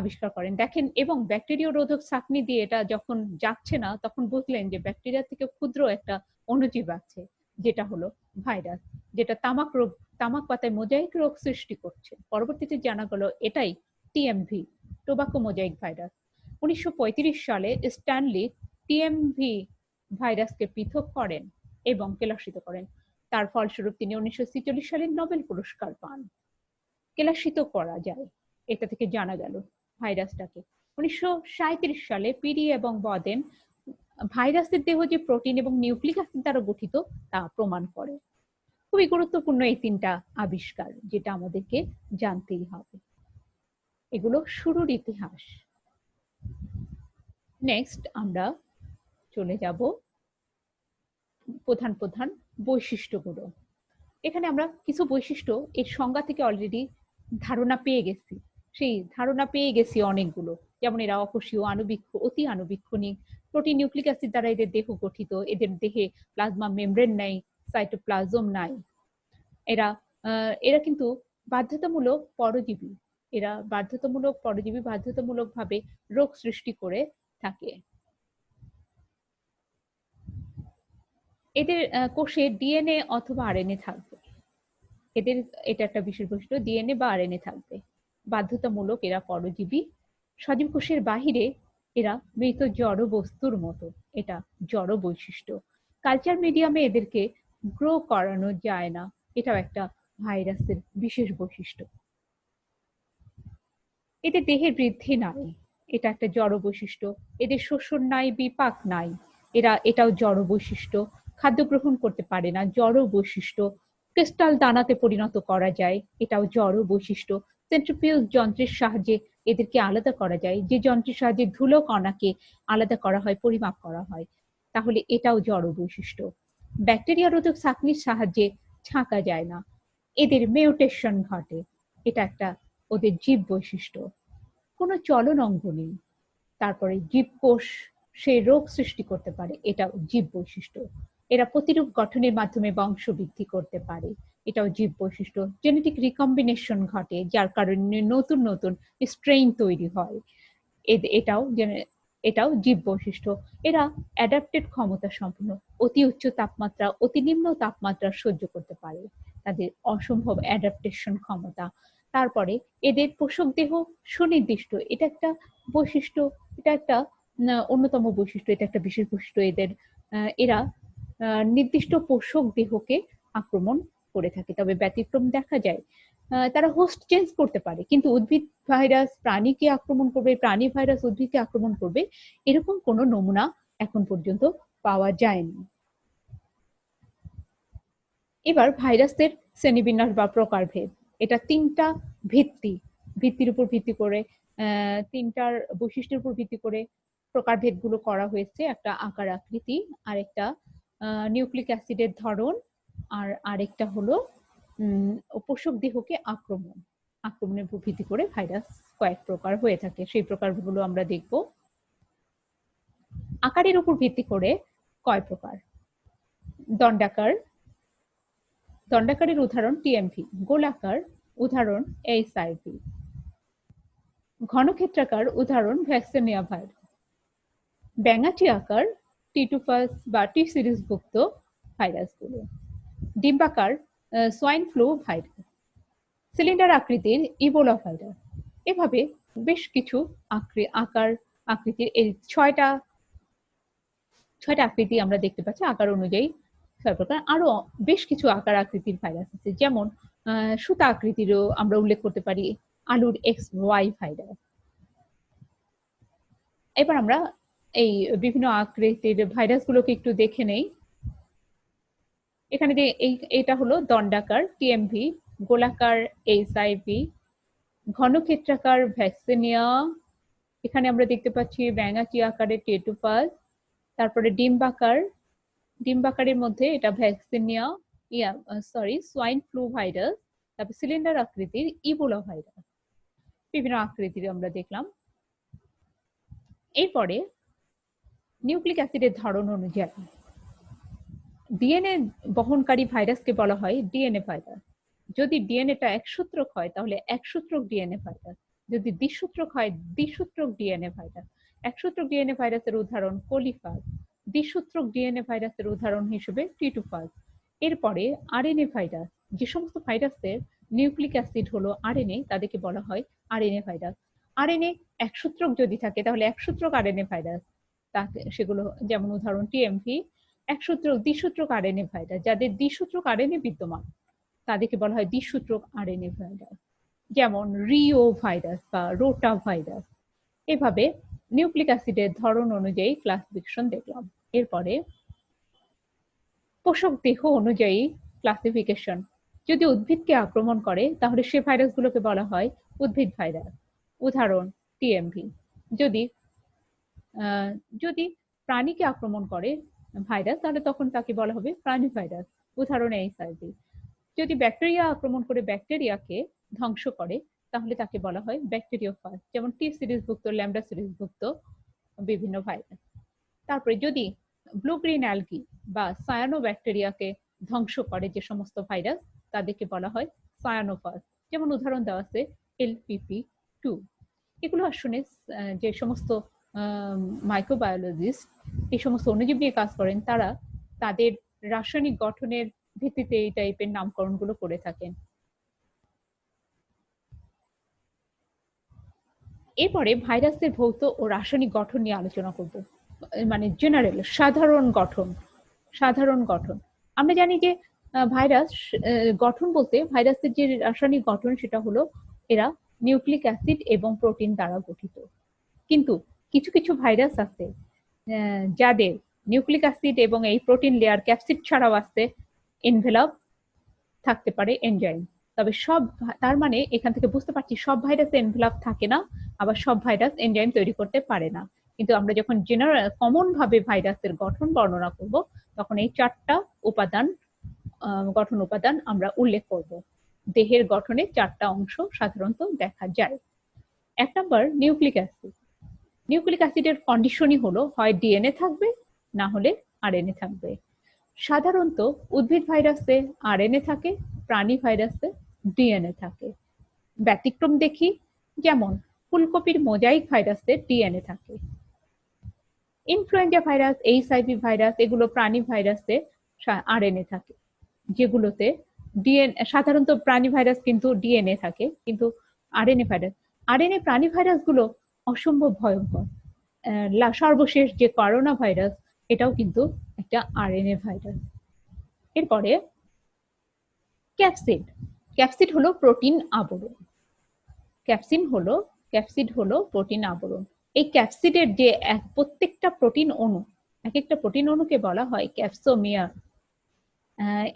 [SPEAKER 1] আবিষ্কার করেন, দেখেন, এবং ব্যাকটেরিয়া রোধক ছাঁকনি দিয়ে এটা যখন যাচ্ছে না, তখন বুঝলেন যে ব্যাকটেরিয়া থেকে ক্ষুদ্র একটা অণুজীব আছে, যেটা হলো ভাইরাস, যেটা তামাক পাতায় মোজাইক রোগ সৃষ্টি করছে। পরবর্তীতে জানা গেল এটাই টিএমভি, টোবাকো মোজাইক ভাইরাস। 1935 সালে স্ট্যানলি টিএমভি ভাইরাসকে পৃথক করেন এবং কেলাসিত করেন। তার ফলস্বরূপ তিনি 1946 সালে নোবেল পুরস্কার পান। কেলাসিত করা যায়, এটা থেকে জানা গেল ভাইরাসটাকে। 1937 সালে পিরি এবং বদেন ভাইরাসের দেহ যে প্রোটিন এবং নিউক্লিক অ্যাসিড দ্বারা গঠিত তা প্রমাণ করে। খুবই গুরুত্বপূর্ণ এই তিনটা আবিষ্কার, যেটা আমাদেরকে জানতেই হবে। এগুলো শুরুর ইতিহাস। নেক্সট আমরা চলে যাব প্রধান প্রধান বৈশিষ্ট্যগুলো। এখানে আমরা কিছু বৈশিষ্ট্য এর সংজ্ঞা থেকে অলরেডি ধারণা পেয়ে গেছি, সেই ধারণা পেয়ে গেছি অনেকগুলো। যেমন এরা অকোষীয়, অতি আণুবীক্ষণিক, প্রোটিন নিউক্লিক অ্যাসিড দ্বারা এদের দেহ গঠিত, এদের দেহে প্লাজমা মেমব্রেন নাই, সাইটোপ্লাজম নাই। এরা কিন্তু বাধ্যতামূলক পরজীবী, বাধ্যতামূলক ভাবে রোগ সৃষ্টি করে থাকে। এদের কোষে ডিএনএ অথবা আরএনএ থাকবে, এটা একটা বিশেষ বৈশিষ্ট্য, ডিএনএ বা আরএনএ থাকবে। বাধ্যতামূলক এরা পরজীবী। সজীব কোষের বাহিরে এরা মৃত জড় বস্তুর মতো, এটা জড় বৈশিষ্ট্য। কালচার মিডিয়ামে এদেরকে গ্রো করানো যায় না, এটাও একটা ভাইরাসের বিশেষ বৈশিষ্ট্য। এদের দেহের বৃদ্ধি নাই, এটা একটা জড় বৈশিষ্ট্য। এদের শোষণ নাই, বিপাক নাই, এটাও জড় বৈশিষ্ট্য। খাদ্য গ্রহণ করতে পারে না, জড় বৈশিষ্ট্য। ক্রিস্টাল দানাতে পরিণত করা যায়, এটাও জড় বৈশিষ্ট্য। সেন্ট্রিফিউজ যন্ত্রের সাহায্যে এদেরকে আলাদা করা যায়, যে যন্ত্রের সাহায্যে ধুলো কণাকে আলাদা করা হয়, পরিমাপ করা হয়, তাহলে এটাও জড় বৈশিষ্ট্য। ব্যাকটেরিয়া রোধক ছাঁকনির সাহায্যে ছাঁকা যায় না, এদের মিউটেশন ঘটে, এটা একটা ওদের জীব বৈশিষ্ট্য। কোনো চলন অঙ্গ নেই, তারপরে জীবকোষ সে রোগ সৃষ্টি করতে পারে, এটাও জীব বৈশিষ্ট্য। এরা প্রতিরূপ গঠনের মাধ্যমে বংশ বৃদ্ধি করতে পারে, এটাও জীব বৈশিষ্ট্য। জেনেটিক রিকম্বিনেশন ঘটে, যার কারণে নতুন নতুন স্ট্রেইন তৈরি হয়, এটাও জীব বৈশিষ্ট্য। এরা অ্যাডাপ্টেড ক্ষমতা সম্পন্ন, অতি উচ্চ তাপমাত্রা, অতি নিম্ন তাপমাত্রা সহ্য করতে পারে, তাদের অসম্ভব অ্যাডাপ্টেশন ক্ষমতা। তারপরে এদের পোষক দেহ সুনির্দিষ্ট, এটা একটা বৈশিষ্ট্য, এটা একটা অন্যতম বৈশিষ্ট্য, এটা একটা বিশেষ বৈশিষ্ট্য এদের। এরা নির্দিষ্ট পোষক দেহকে আক্রমণ করে থাকে, তবে ব্যতিক্রম দেখা যায়। তারা হোস্ট চেঞ্জ করতে পারে, কিন্তু উদ্ভিদ ভাইরাস প্রাণীকে আক্রমণ করবে, প্রাণী ভাইরাস উদ্ভিদকে আক্রমণ করবে, এরকম কোনো নমুনা এখন পর্যন্ত পাওয়া যায়নি। এবার ভাইরাসের শ্রেণীবিন্যাস বা প্রকারভেদ, এটা তিনটা ভিত্তির উপর ভিত্তি করে, তিনটার বৈশিষ্ট্যের উপর ভিত্তি করে প্রকারভেদ গুলো করা হয়েছে। একটা আকার আকৃতি, আরেকটা নিউক্লিক অ্যাসিডের ধরন, আর আরেকটা হলো পোষক দেহকে আক্রমণের উপর ভিত্তি করে ভাইরাস কয়েক প্রকার হয়ে থাকে, সেই প্রকারগুলো আমরা দেখব। আকারের উপর ভিত্তি করে কয় প্রকার? দণ্ডাকারের উদাহরণ টিএমভি, গোলাকার উদাহরণ এইচআইভি, ঘনক্ষেত্রাকার উদাহরণ ভ্যাকসিনিয়া ভাইরাস, ব্যাঙাচি আকার টি2 বা টি সিরিজভুক্ত ভাইরাসগুলো, ডিম্বাকার সোয়াইন ফ্লু ভাইরাস, সিলিন্ডার আকৃতির ইবোলা ভাইরাস। এভাবে বেশ কিছু আকার আকৃতির এই ছয়টা আকৃতি আমরা দেখতে পাচ্ছি, আকার অনুযায়ী 6 প্রকার। আরো বেশ কিছু আকার আকৃতির ভাইরাস আছে, যেমন সুতা আকৃতিরও আমরা উল্লেখ করতে পারি আলুর XY ভাইরাস। এবার আমরা এই বিভিন্ন আকৃতির ভাইরাসগুলোকে একটু দেখে নেই। এখানে এটা হলো দণ্ডাকার টিএমভি, গোলাকার এইচআইভি, ঘনক্ষেত্রাকার ভ্যাকসিনিয়া, এখানে আমরা দেখতে পাচ্ছি ব্যাঙাচি আকারে টি2, তারপরে ডিম্বাকারের মধ্যে এটা ভ্যাকসিনিয়া সোয়াইন ফ্লু ভাইরাস, তারপর সিলিন্ডার আকৃতির ইবোলা ভাইরাস। বিভিন্ন আকৃতির আমরা দেখলাম। এরপরে নিউক্লিক অ্যাসিডের ধরন অনুযায়ী ডিএনএ বহনকারী ভাইরাসকে বলা হয় ডিএনএ ভাইরাস। যদি ডিএনএটা একসূত্রক হয় তাহলে একসূত্রক ডিএনএ ভাইরাস, যদি দ্বিসূত্রক হয় দ্বিসূত্রক ডিএনএ ভাইরাস। একসূত্রক ডিএনএ ভাইরাসের উদাহরণ কোলিফাস, দ্বিসূত্রক ডিএনএ ভাইরাসের উদাহরণ হিসেবে টি2। এরপরে আরএনএ ভাইরাস, যে সমস্ত ভাইরাসের নিউক্লিক অ্যাসিড হলো আরএনএ, তাদেরকে বলা হয় আরএনএ ভাইরাস। আরএনএ একসূত্রক যদি থাকে তাহলে একসূত্রক আরএনএ ভাইরাস, সেগুলো যেমন উদাহরণ টিএমভি। দ্বিসূত্রক আরএনএ ভাইরাস, যাদের দ্বিসূত্রক আরএনএ বিদ্যমান তাদেরকে বলা হয় দ্বিসূত্রক আরএনএ ভাইরাস, যেমন রিও ভাইরাস বা রোটা ভাইরাস। এভাবে নিউক্লিক অ্যাসিডের ধরন অনুযায়ী ক্লাসিফিকেশন দেখলাম। এরপরে পোষক দেহ অনুযায়ী ক্লাসিফিকেশন। যদি উদ্ভিদকে আক্রমণ করে তাহলে সে ভাইরাসগুলোকে বলা হয় উদ্ভিদ ভাইরাস, উদাহরণ টিএমভি। যদি প্রাণীকে আক্রমণ করে ভাইরাস তাহলে তখন তাকে বলা হবে প্রাণী ভাইরাস, উদাহরণ এইচআইভি। যদি ব্যাকটেরিয়া আক্রমণ করে ব্যাকটেরিয়াকে ধ্বংস করে তাহলে তাকে বলা হয় ব্যাকটেরিওফাজ, যেমন টি সিরিজভুক্ত, ল্যামডা সিরিজভুক্ত বিভিন্ন ভাইরাস। তারপরে যদি ব্লু গ্রিন অ্যালগি বা সায়ানোব্যাকটেরিয়াকে ধ্বংস করে যে সমস্ত ভাইরাস তাদেরকে বলা হয় সায়ানোফাজ, যেমন উদাহরণ দেওয়া আছে LPP2। এগুলো আসলে যে সমস্ত মাইক্রোবায়োলজিস্ট এই সমস্ত অণুজীব নিয়ে কাজ করেন তারা তাদের রাসায়নিক গঠনের ভিত্তিতে এই টাইপের নামকরণগুলো করে থাকেন। এরপরে ভাইরাসের ভৌত ও রাসায়নিক গঠন নিয়ে আলোচনা করব, মানে জেনারেল সাধারণ গঠন। আমরা জানি যে ভাইরাস গঠন বলতে ভাইরাসের যে রাসায়নিক গঠন সেটা হলো এরা নিউক্লিক অ্যাসিড এবং প্রোটিন দ্বারা গঠিত, কিন্তু কিছু কিছু ভাইরাস আছে যাদের নিউক্লিক অ্যাসিড এবং এই প্রোটিন লেয়ার ক্যাপসিড ছাড়াও আছে এনভেলপ থাকতে পারে এনজাইম। তবে তার মানে এখান থেকে বুঝতে পারছি সব ভাইরাসে এনভেলাপ থাকে না, আবার সব ভাইরাস এনজাইম তৈরি করতে পারে না। কিন্তু আমরা যখন জেনারেল কমন ভাবে ভাইরাসের গঠন বর্ণনা করব, তখন এই 4টা উপাদান গঠন উপাদান আমরা উল্লেখ করব। দেহের গঠনে 4টা অংশ সাধারণত দেখা যায়। 1 নম্বর নিউক্লিক অ্যাসিড। নিউক্লিক অ্যাসিডের কন্ডিশনই হলো হয় ডিএনএ থাকবে, না হলে আরএনএ থাকবে। সাধারণত উদ্ভিদ ভাইরাসে আরএনএ থাকে, প্রাণী ভাইরাসে ডিএনএ থাকে। ব্যতিক্রম দেখি, যেমন ফুলকপির মোজাইক ভাইরাসে ডিএনএ থাকে। ইনফ্লুয়েঞ্জা ভাইরাস, এইচআইভি ভাইরাস, এগুলো প্রাণী ভাইরাসে আরএনএ থাকে, যেগুলোতে সাধারণত প্রাণী ভাইরাস কিন্তু ডিএনএ থাকে, কিন্তু আরএনএ প্রাণী ভাইরাসগুলো অসম্ভব ভয়ঙ্কর। সর্বশেষ যে করোনা ভাইরাস, এটাও কিন্তু একটা আরএনএ ভাইরাস। এরপরে ক্যাপসিড। ক্যাপসিড হলো প্রোটিন আবরণ। ক্যাপসিড হলো প্রোটিন আবরণ। এই ক্যাপসিডের যে প্রত্যেকটা প্রোটিন অণু, এক একটা প্রোটিন অণুকে বলা হয় ক্যাপসোমিয়ার।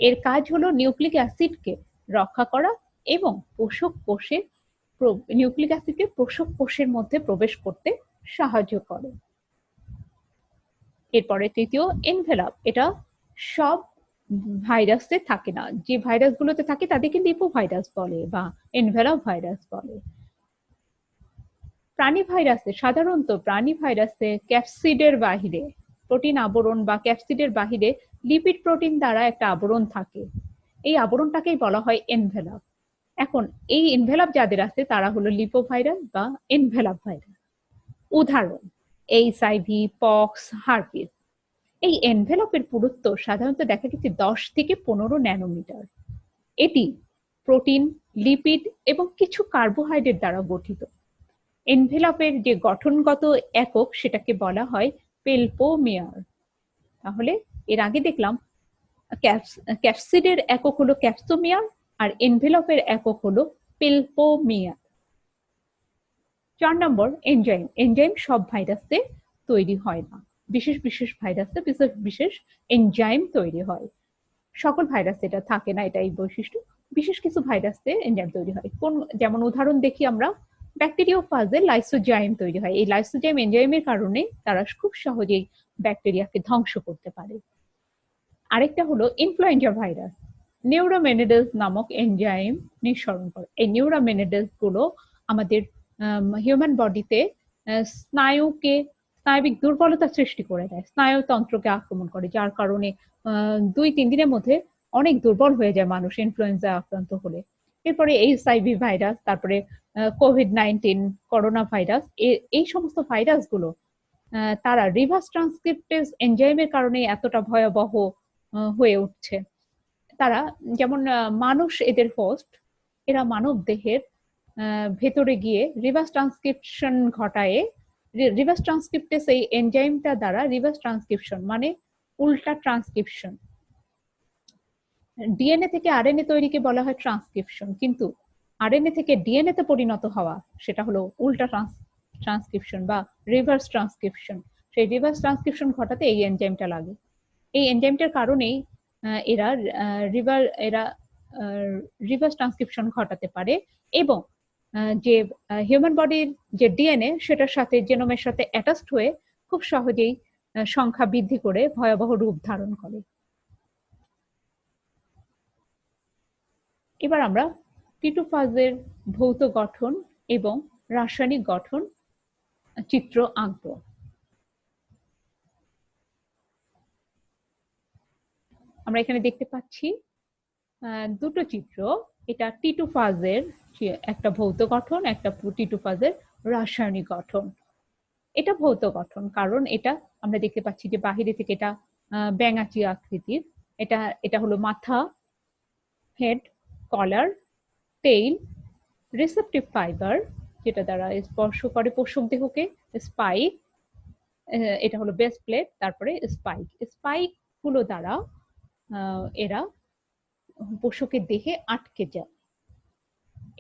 [SPEAKER 1] এর কাজ হলো নিউক্লিক অ্যাসিডকে রক্ষা করা এবং নিউক্লিক অ্যাসিডকে পোষক কোষের মধ্যে প্রবেশ করতে সাহায্য করে। এরপরে তৃতীয় এনভেলাপ। এটা সব ভাইরাসে থাকে না, যে ভাইরাসগুলোতে থাকে তাদেরকে লিপো ভাইরাস বলে বা এনভেলাপ ভাইরাস বলে। সাধারণত প্রাণী ভাইরাসে ক্যাপসিডের বাহিরে, প্রোটিন আবরণ বা ক্যাপসিডের বাহিরে লিপিড প্রোটিন দ্বারা একটা আবরণ থাকে। এই আবরণটাকেই বলা হয় এনভেলাপ। এখন এই এনভেলাপ যাদের আছে তারা হলো লিপোভাইরাস বা এনভেলাপ ভাইরাস। উদাহরণ এইচআইভি, পক্স, হার্পিস। এই এনভেলপের পুরুত্ব সাধারণত দেখা গেছে 10 থেকে 15 ন্যানোমিটার। এটি প্রোটিন, লিপিড এবং কিছু কার্বোহাইড্রেট দ্বারা গঠিত। এনভেলপের যে গঠনগত একক সেটাকে বলা হয় পেলপোমিয়ার। তাহলে এর আগে দেখলাম ক্যাপসিডের একক হলো ক্যাপসোমিয়ার আর এনভেলপের একক হলো পেলপোমিয়ার। 4 নম্বর এনজাইম। এনজাইম সব ভাইরাসে তৈরি হয় না, বিশেষ বিশেষ ভাইরাসে বিশেষ এনজাইম তৈরি হয়। সকল ভাইরাসে এটা থাকে না, এটাই বৈশিষ্ট্য। বিশেষ কিছু ভাইরাসে এনজাইম তৈরি হয়। যেমন উদাহরণ দেখি আমরা, ব্যাকটেরিওফাজে লাইসোজাইম তৈরি হয়। এই লাইসোজাইম এনজাইমের কারণে তারা খুব সহজেই ব্যাকটেরিয়াকে ধ্বংস করতে পারে। আরেকটা হলো ইনফ্লুয়েঞ্জা ভাইরাস। নিউরোমেনিডেজ নামক এনজাইম নিঃসরণ করে। এই নিউরোমেনিডেজ গুলো আমাদের হিউম্যান বডিতে স্নায়বিক দুর্বলতা সৃষ্টি করে দেয়, স্নায়ুতন্ত্রকে আক্রমণ করে, যার কারণে 2-3 দিনের মধ্যে অনেক দুর্বল হয়ে যায় মানুষ ইনফ্লুয়েঞ্জা আক্রান্ত হলে। এরপরে এইচআইভি ভাইরাস, তারপরে কোভিড-19, করোনা ভাইরাস, এই সমস্ত ভাইরাস গুলো তারা রিভার্স ট্রান্সক্রিপ্টেজ এনজাইমের কারণে এতটা ভয়াবহ হয়ে উঠছে। তারা যেমন মানুষ এদের হোস্ট, এরা মানব দেহের ভেতরে গিয়ে রিভার্স ট্রান্সক্রিপশন ঘটায়। রিভার্স ট্রান্সক্রিপ্টেজ এই এনজাইমটা দ্বারা রিভার্স ট্রান্সক্রিপশন মানে উল্টা ট্রান্সক্রিপশন। ডিএনএ থেকে আরএনএ তৈরিকে বলা হয় ট্রান্সক্রিপশন, কিন্তু আরএনএ থেকে ডিএনএ তে পরিণত হওয়া সেটা হলো উল্টা ট্রান্সক্রিপশন বা রিভার্স ট্রান্সক্রিপশন। সেই রিভার্স ট্রান্সক্রিপশন ঘটাতে এই এনজাইমটা লাগে। এই এনজাইমটার কারণেই এরা রিভার্স ট্রান্সক্রিপশন ঘটাতে পারে এবং যে হিউম্যান বডির যে ডিএনএ সেটার সাথে জেনোমের সাথে অ্যাটাচড হয়ে খুব সহজেই সংখ্যা বৃদ্ধি করে ভয়াবহ রূপ ধারণ করে। এবার আমরা টিটোফাজের ভৌত গঠন এবং রাসায়নিক গঠন চিত্র আঁকব। আমরা এখানে দেখতে পাচ্ছি দুটো চিত্র। এটা টিটোফাজের একটা ভৌত গঠন, একটা টিটোফাজের রাসায়নিক গঠন। এটা ভৌত গঠন কারণ এটা আমরা দেখতে পাচ্ছি যে বাহিরে থেকে এটা ব্যাঙাচি আকৃতির। এটা হলো মাথা, হেড, কলার, টেইল, রিসেপটিভ ফাইবার যেটা দ্বারা স্পর্শ করে পোষক দেহকে, স্পাইক, এটা হলো বেস প্লেট, তারপরে স্পাইক গুলো দ্বারা এরা পোষকের দেহে আটকে যায়।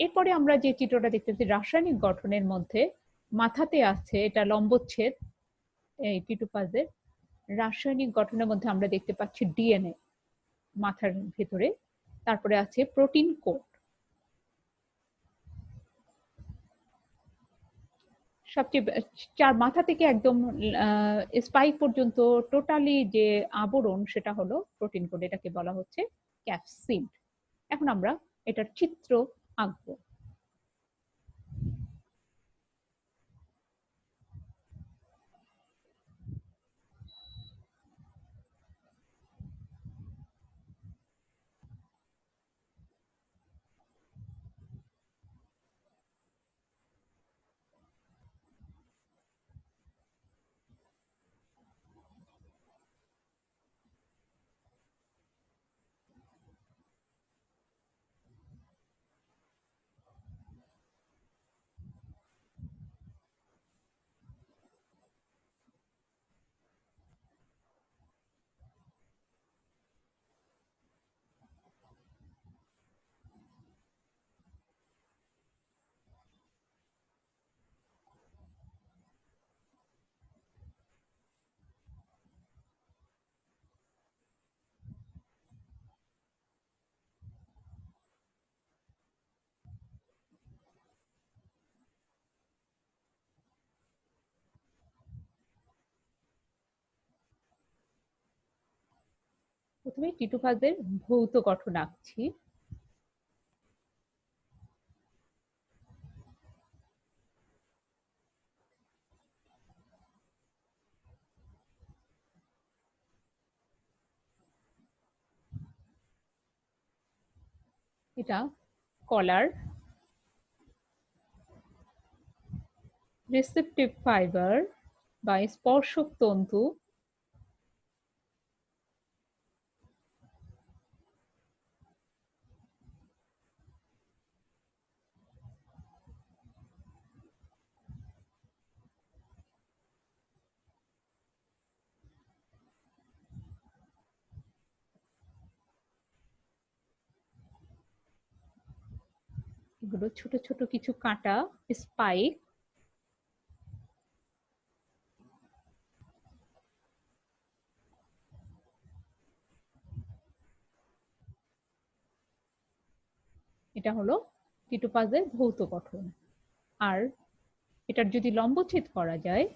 [SPEAKER 1] এরপরে আমরা যে চিত্রটা দেখতে পাচ্ছি রাসায়নিক গঠনের মধ্যে, মাথাতে আছে এটা লম্বচ্ছেদ এই টিটোফাজের। রাসায়নিক গঠনের মধ্যে আমরা দেখতে পাচ্ছি ডিএনএ মাথার ভেতরে, তারপরে আছে প্রোটিন কোট, সবচেয়ে চার মাথা থেকে একদম স্পাইক পর্যন্ত টোটালি যে আবরণ সেটা হলো প্রোটিন কোড, এটাকে বলা হচ্ছে ক্যাপসিড। এখন আমরা এটার চিত্র আঁকবো। প্রথমে টিটোফাজের ভৌত গঠন আঁকছি। এটা কলার, রিসেপটিভ ফাইবার বা স্পর্শক তন্তু, এগুলো ছোট ছোট কিছু কাঁটা, স্পাইক। এটা হলো টিটোফাজের ভৌত গঠন। আর এটার যদি লম্বচ্ছেদ করা যায়,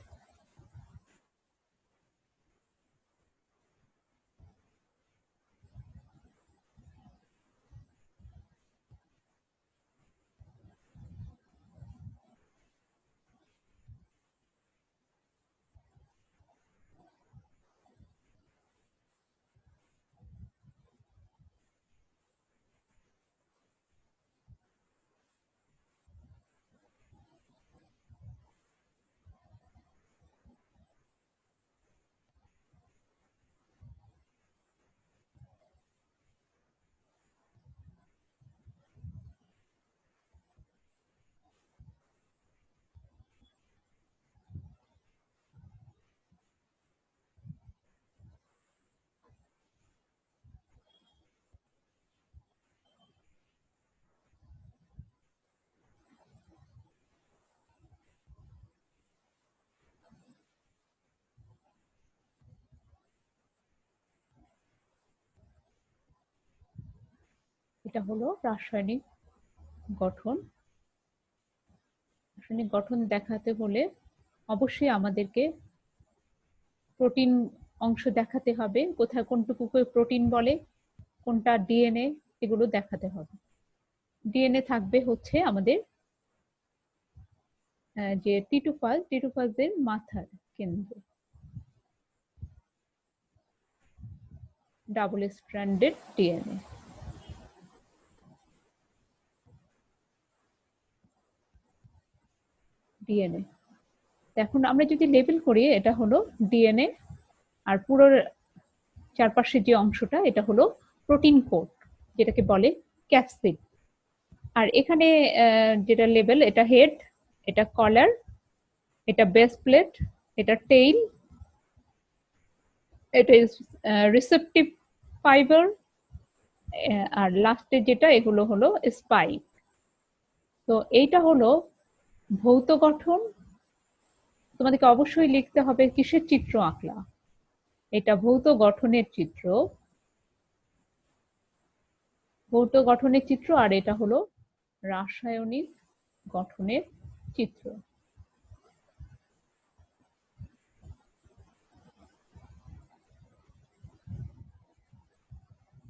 [SPEAKER 1] এটা হলো রাসায়নিক গঠন। রাসায়নিক গঠন দেখাতে হলে অবশ্যই আমাদেরকে প্রোটিন অংশ দেখাতে হবে, কোথায় কোনটুকুকে প্রোটিন বলে, কোনটা ডিএনএ, এগুলো দেখাতে হবে। ডিএনএ থাকবে হচ্ছে আমাদের যে টিটোফাজের মাথার কেন্দ্র, ডাবল স্ট্র্যান্ডেড ডিএনএ। ডিএনএ এখন আমরা যদি লেবেল করি, এটা হলো ডিএনএ, আর পুরো চারপাশের যে অংশটা এটা হলো প্রোটিন কোড, যেটাকে বলে ক্যাপসিড। আর এখানে যেটা লেবেল, এটা হেড, এটা কলার, এটা বেস প্লেট, এটা টেইল, এটা রিসেপটিভ ফাইবার, আর লাস্টে যেটা এগুলো হলো স্পাইক। তো এইটা হলো ভৌত গঠন। তোমাদেরকে অবশ্যই লিখতে হবে কিসের চিত্র আঁকলা। এটা ভৌত গঠনের চিত্র, ভৌত গঠনের চিত্র, আর এটা হলো রাসায়নিক গঠনের চিত্র।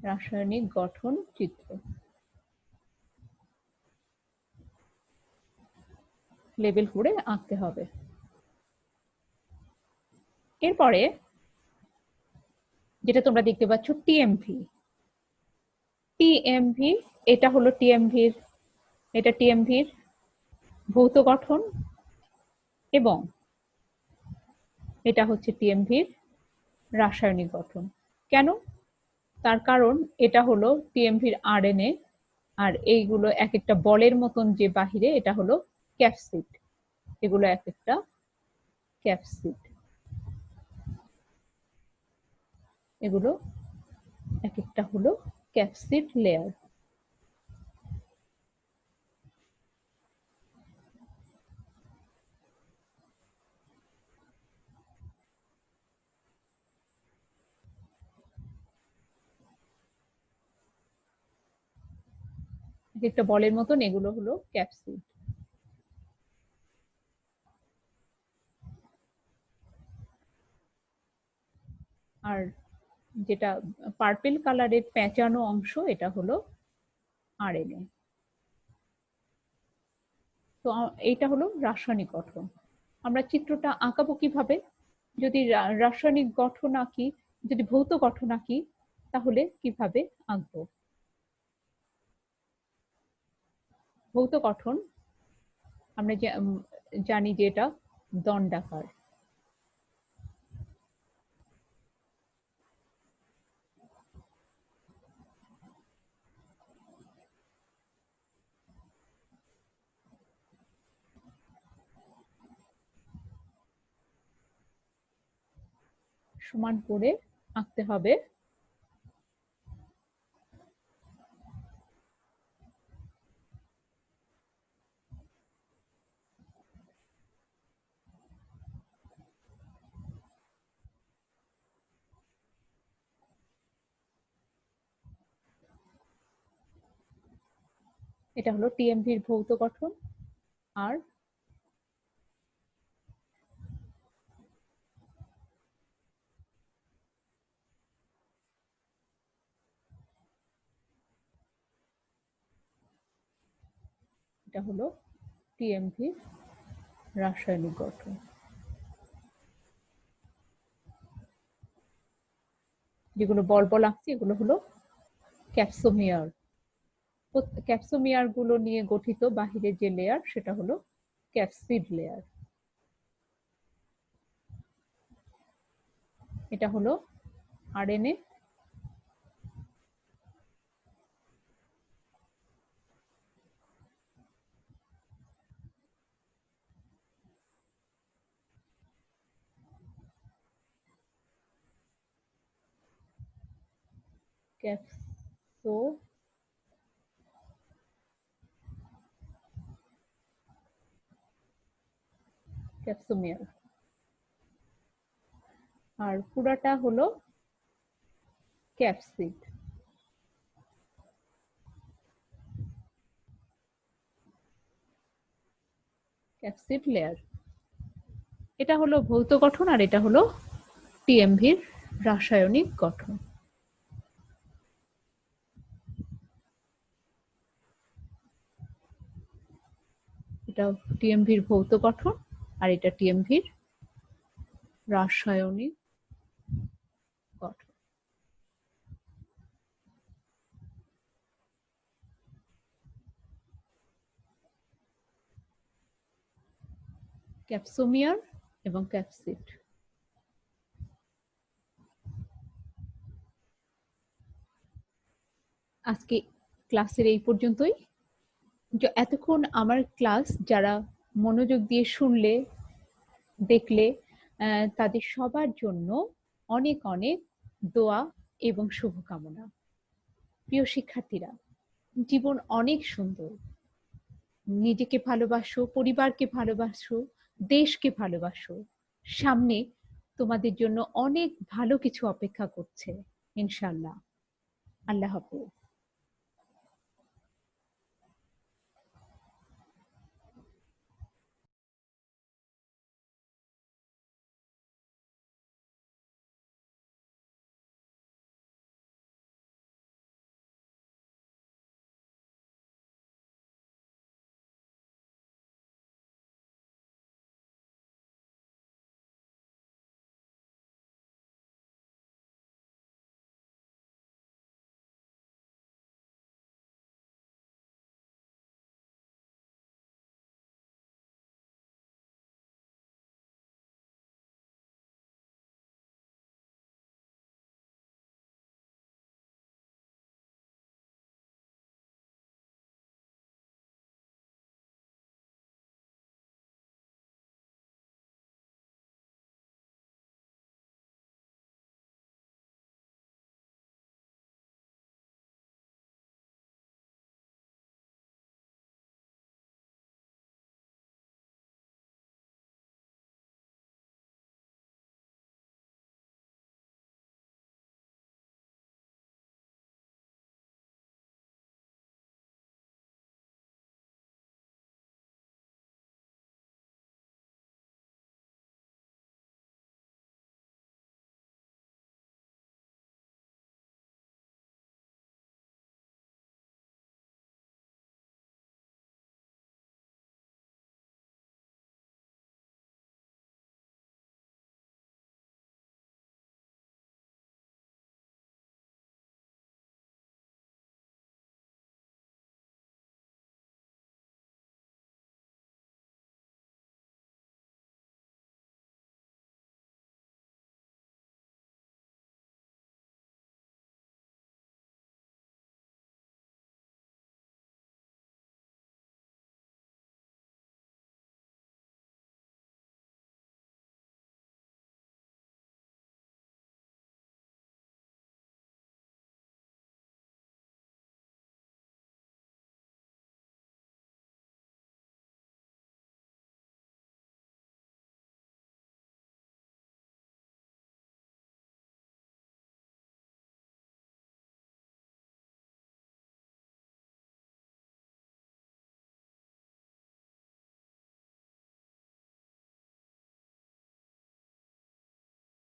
[SPEAKER 1] রাসায়নিক গঠন চিত্র লেবেল করে আঁকতে হবে। এরপরে যেটা তোমরা দেখতে পাচ্ছ টিএমভি, টিএমভি এটা হলো টিএমভির, এটা টিএমভির ভৌত গঠন এবং এটা হচ্ছে টিএমভির রাসায়নিক গঠন। কেন? তার কারণ এটা হলো টিএমভির আরএনএ, আর এইগুলো এক একটা বলের মতন যে বাহিরে, এটা হলো ক্যাপসিড, এগুলো এক একটা ক্যাপসিড, এগুলো এক একটা হলো ক্যাপসিড লেয়ার। একটা বলের মতন এগুলো হলো ক্যাপসিড। আর যেটা পার্পল কালারের পেঁচানো অংশ, এটা হলো আরএনএ। তো এইটা হলো রাসায়নিক গঠন। আমরা চিত্রটা আঁকাবো কিভাবে? যদি রাসায়নিক গঠন আঁকি, যদি ভৌত গঠন আঁকি, তাহলে কিভাবে আঁকবো? ভৌত গঠন আমরা জানি যে এটা দণ্ডাকার। সমান করে আঁকতে হবে। এটা হলো টিএমভির ভৌত গঠন, আর এটা হলো টিএমভির রাসায়নিক গঠন। যেগুলো বল বল আঁকছি এগুলো হলো ক্যাপসোমিয়ার। ক্যাপসোমিয়ার গুলো নিয়ে গঠিত বাহিরের যে লেয়ার, সেটা হলো ক্যাপসিড লেয়ার। এটা হলো আরএনএ, ক্যাপসো ক্যাপসোমিয়ার, আর পুরাটা হলো ক্যাপসিড। Capsid layer. এটা হলো ভৌত গঠন, আর এটা হলো টিএমভির রাসায়নিক গঠন। এটা টিএমভির ভৌত গঠন, আর এটা টিএমভির রাসায়নিক গঠন। ক্যাপসোমিয়ার এবং ক্যাপসিড। আজকে ক্লাসের এই পর্যন্তই। এতক্ষণ আমার ক্লাস যারা মনোযোগ দিয়ে শুনলে, দেখলে, তাদের সবার জন্য অনেক অনেক দোয়া এবং শুভকামনা। প্রিয় শিক্ষার্থীরা, জীবন অনেক সুন্দর। নিজেকে ভালোবাসো, পরিবারকে ভালোবাসো, দেশকে ভালোবাসো। সামনে তোমাদের জন্য অনেক ভালো কিছু অপেক্ষা করছে ইনশাআল্লাহ। আল্লাহ হাফেজ।